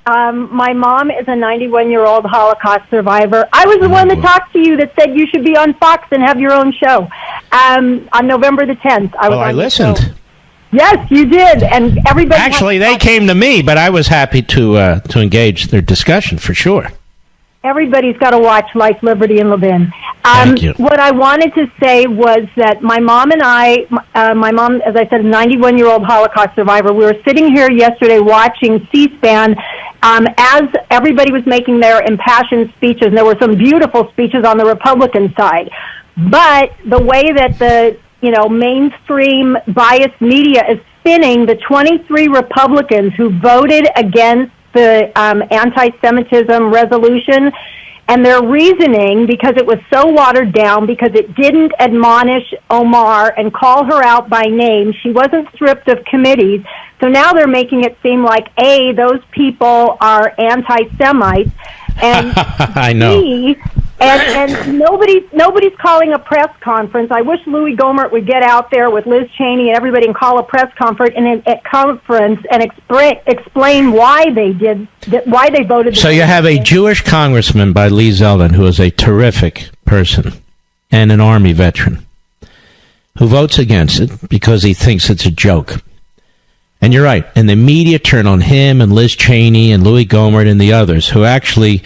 My mom is a 91-year-old Holocaust survivor. I was the one that talked to you that said you should be on Fox and have your own show. On November the 10th. I listened. Yes, you did, and everybody... Actually, they came to me, but I was happy to engage their discussion, for sure. Everybody's got to watch Life, Liberty, and Levin. Thank you. What I wanted to say was that my mom and I, my mom, as I said, a 91-year-old Holocaust survivor, we were sitting here yesterday watching C-SPAN as everybody was making their impassioned speeches. And there were some beautiful speeches on the Republican side. But the way that the, mainstream biased media is spinning the 23 Republicans who voted against the anti-Semitism resolution, and their reasoning, because it was so watered down, because it didn't admonish Omar and call her out by name. She wasn't stripped of committees. So now they're making it seem like, A, those people are anti-Semites, and I know. B, and nobody's calling a press conference. I wish Louis Gohmert would get out there with Liz Cheney and everybody and call a press conference and explain why they voted. So you have a Jewish congressman by Lee Zeldin, who is a terrific person and an Army veteran, who votes against it because he thinks it's a joke. And you're right. And the media turn on him and Liz Cheney and Louis Gohmert and the others who actually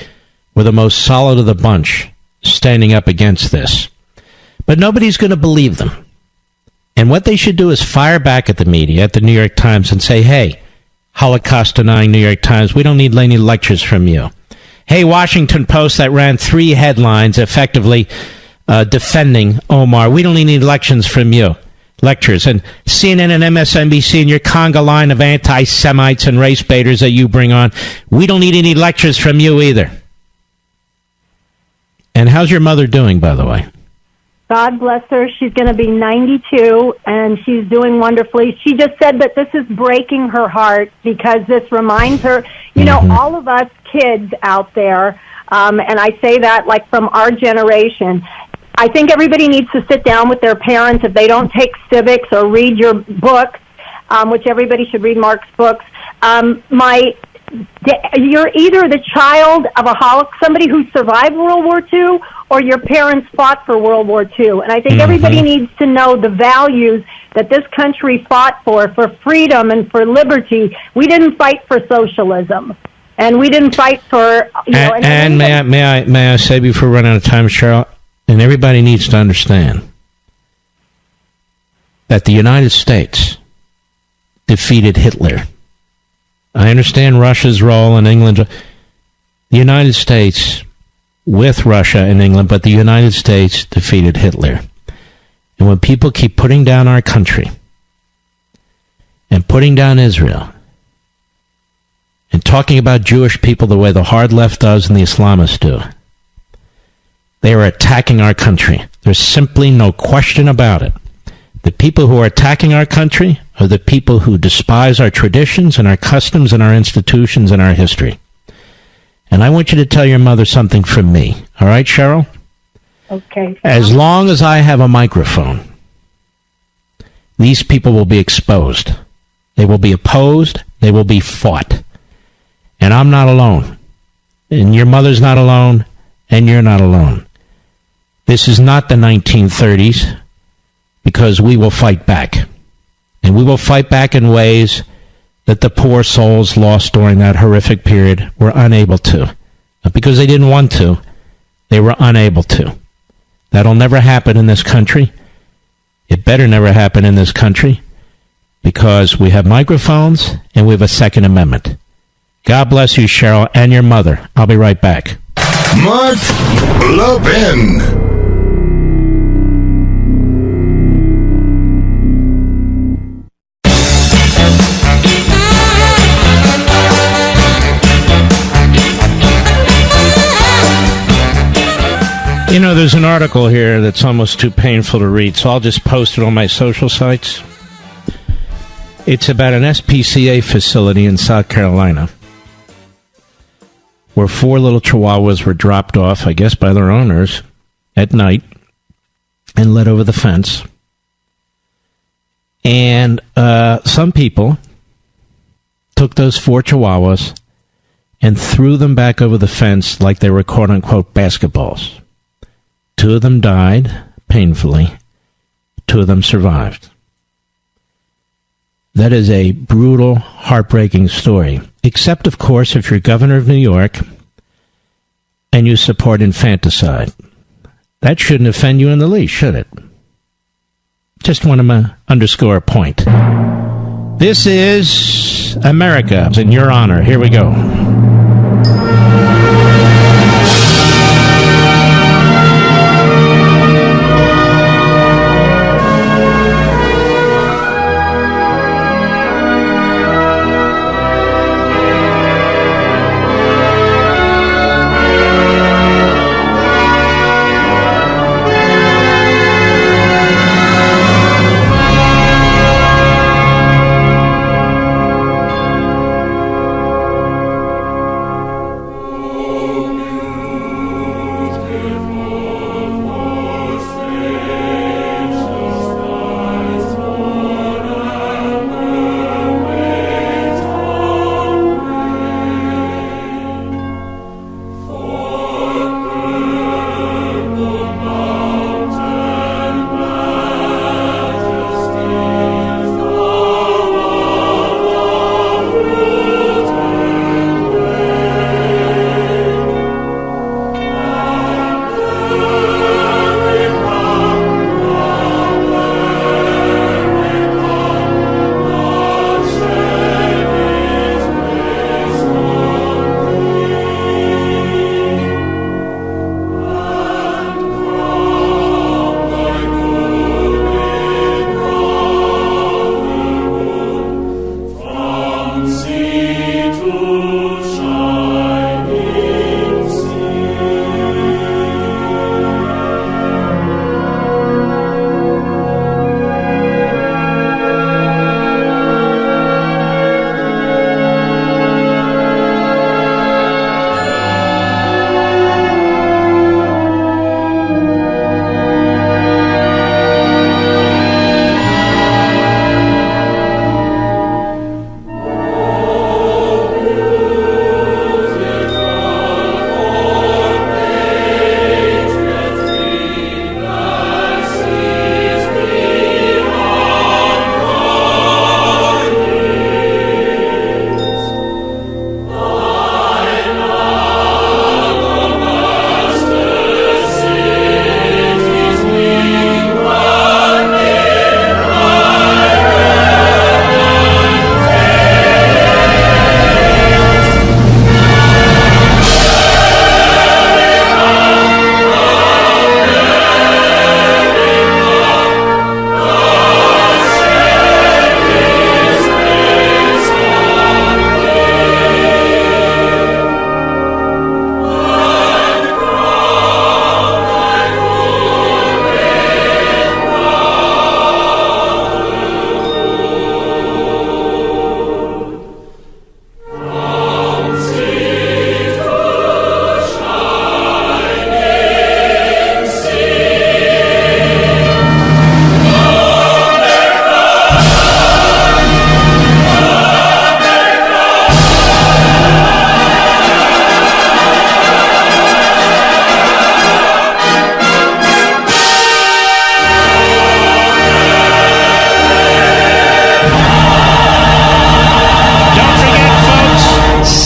were the most solid of the bunch standing up against this. But nobody's going to believe them. And what they should do is fire back at the media, at the New York Times, and say, hey, Holocaust-denying New York Times, we don't need any lectures from you. Hey, Washington Post that ran 3 headlines effectively defending Omar, we don't need any lectures from you. Lectures. And CNN and MSNBC and your conga line of anti-Semites and race baiters that you bring on, we don't need any lectures from you either. And how's your mother doing, by the way? God bless her. She's going to be 92, and she's doing wonderfully. She just said that this is breaking her heart because this reminds her, all of us kids out there, and I say that like from our generation, I think everybody needs to sit down with their parents if they don't take civics or read your books, which everybody should read Mark's books. You're either the child of somebody who survived World War II, or your parents fought for World War II. And I think everybody needs to know the values that this country fought for freedom and for liberty. We didn't fight for socialism, and we didn't fight for. And may I say before we run out of time, Cheryl, and everybody needs to understand that the United States defeated Hitler. I understand Russia's role in England. The United States, with Russia and England, but the United States defeated Hitler. And when people keep putting down our country and putting down Israel and talking about Jewish people the way the hard left does and the Islamists do, they are attacking our country. There's simply no question about it. The people who are attacking our country are the people who despise our traditions and our customs and our institutions and our history. And I want you to tell your mother something from me. All right, Cheryl? Okay. As long as I have a microphone, these people will be exposed. They will be opposed. They will be fought. And I'm not alone. And your mother's not alone. And you're not alone. This is not the 1930s. Because we will fight back. And we will fight back in ways that the poor souls lost during that horrific period were unable to. Not because they didn't want to, they were unable to. That'll never happen in this country. It better never happen in this country because we have microphones and we have a Second Amendment. God bless you, Cheryl, and your mother. I'll be right back. Mark Levin. There's an article here that's almost too painful to read, so I'll just post it on my social sites. It's about an SPCA facility in South Carolina where 4 little chihuahuas were dropped off, I guess, by their owners at night and led over the fence. And some people took those 4 chihuahuas and threw them back over the fence like they were quote-unquote basketballs. 2 of them died painfully. 2 of them survived. That is a brutal, heartbreaking story. Except, of course, if you're governor of New York and you support infanticide. That shouldn't offend you in the least, should it? Just want to underscore a point. This is America. In your honor. Here we go.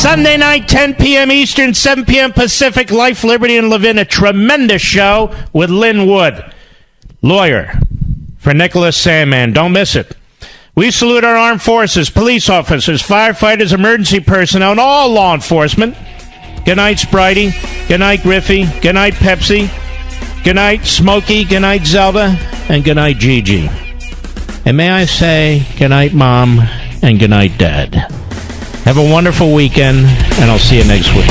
Sunday night, 10 p.m. Eastern, 7 p.m. Pacific, Life, Liberty, and Levin. A tremendous show with Lynn Wood, lawyer for Nicholas Sandman. Don't miss it. We salute our armed forces, police officers, firefighters, emergency personnel, and all law enforcement. Good night, Spritey. Good night, Griffey. Good night, Pepsi. Good night, Smokey. Good night, Zelda. And good night, Gigi. And may I say, good night, Mom, and good night, Dad. Have a wonderful weekend, and I'll see you next week.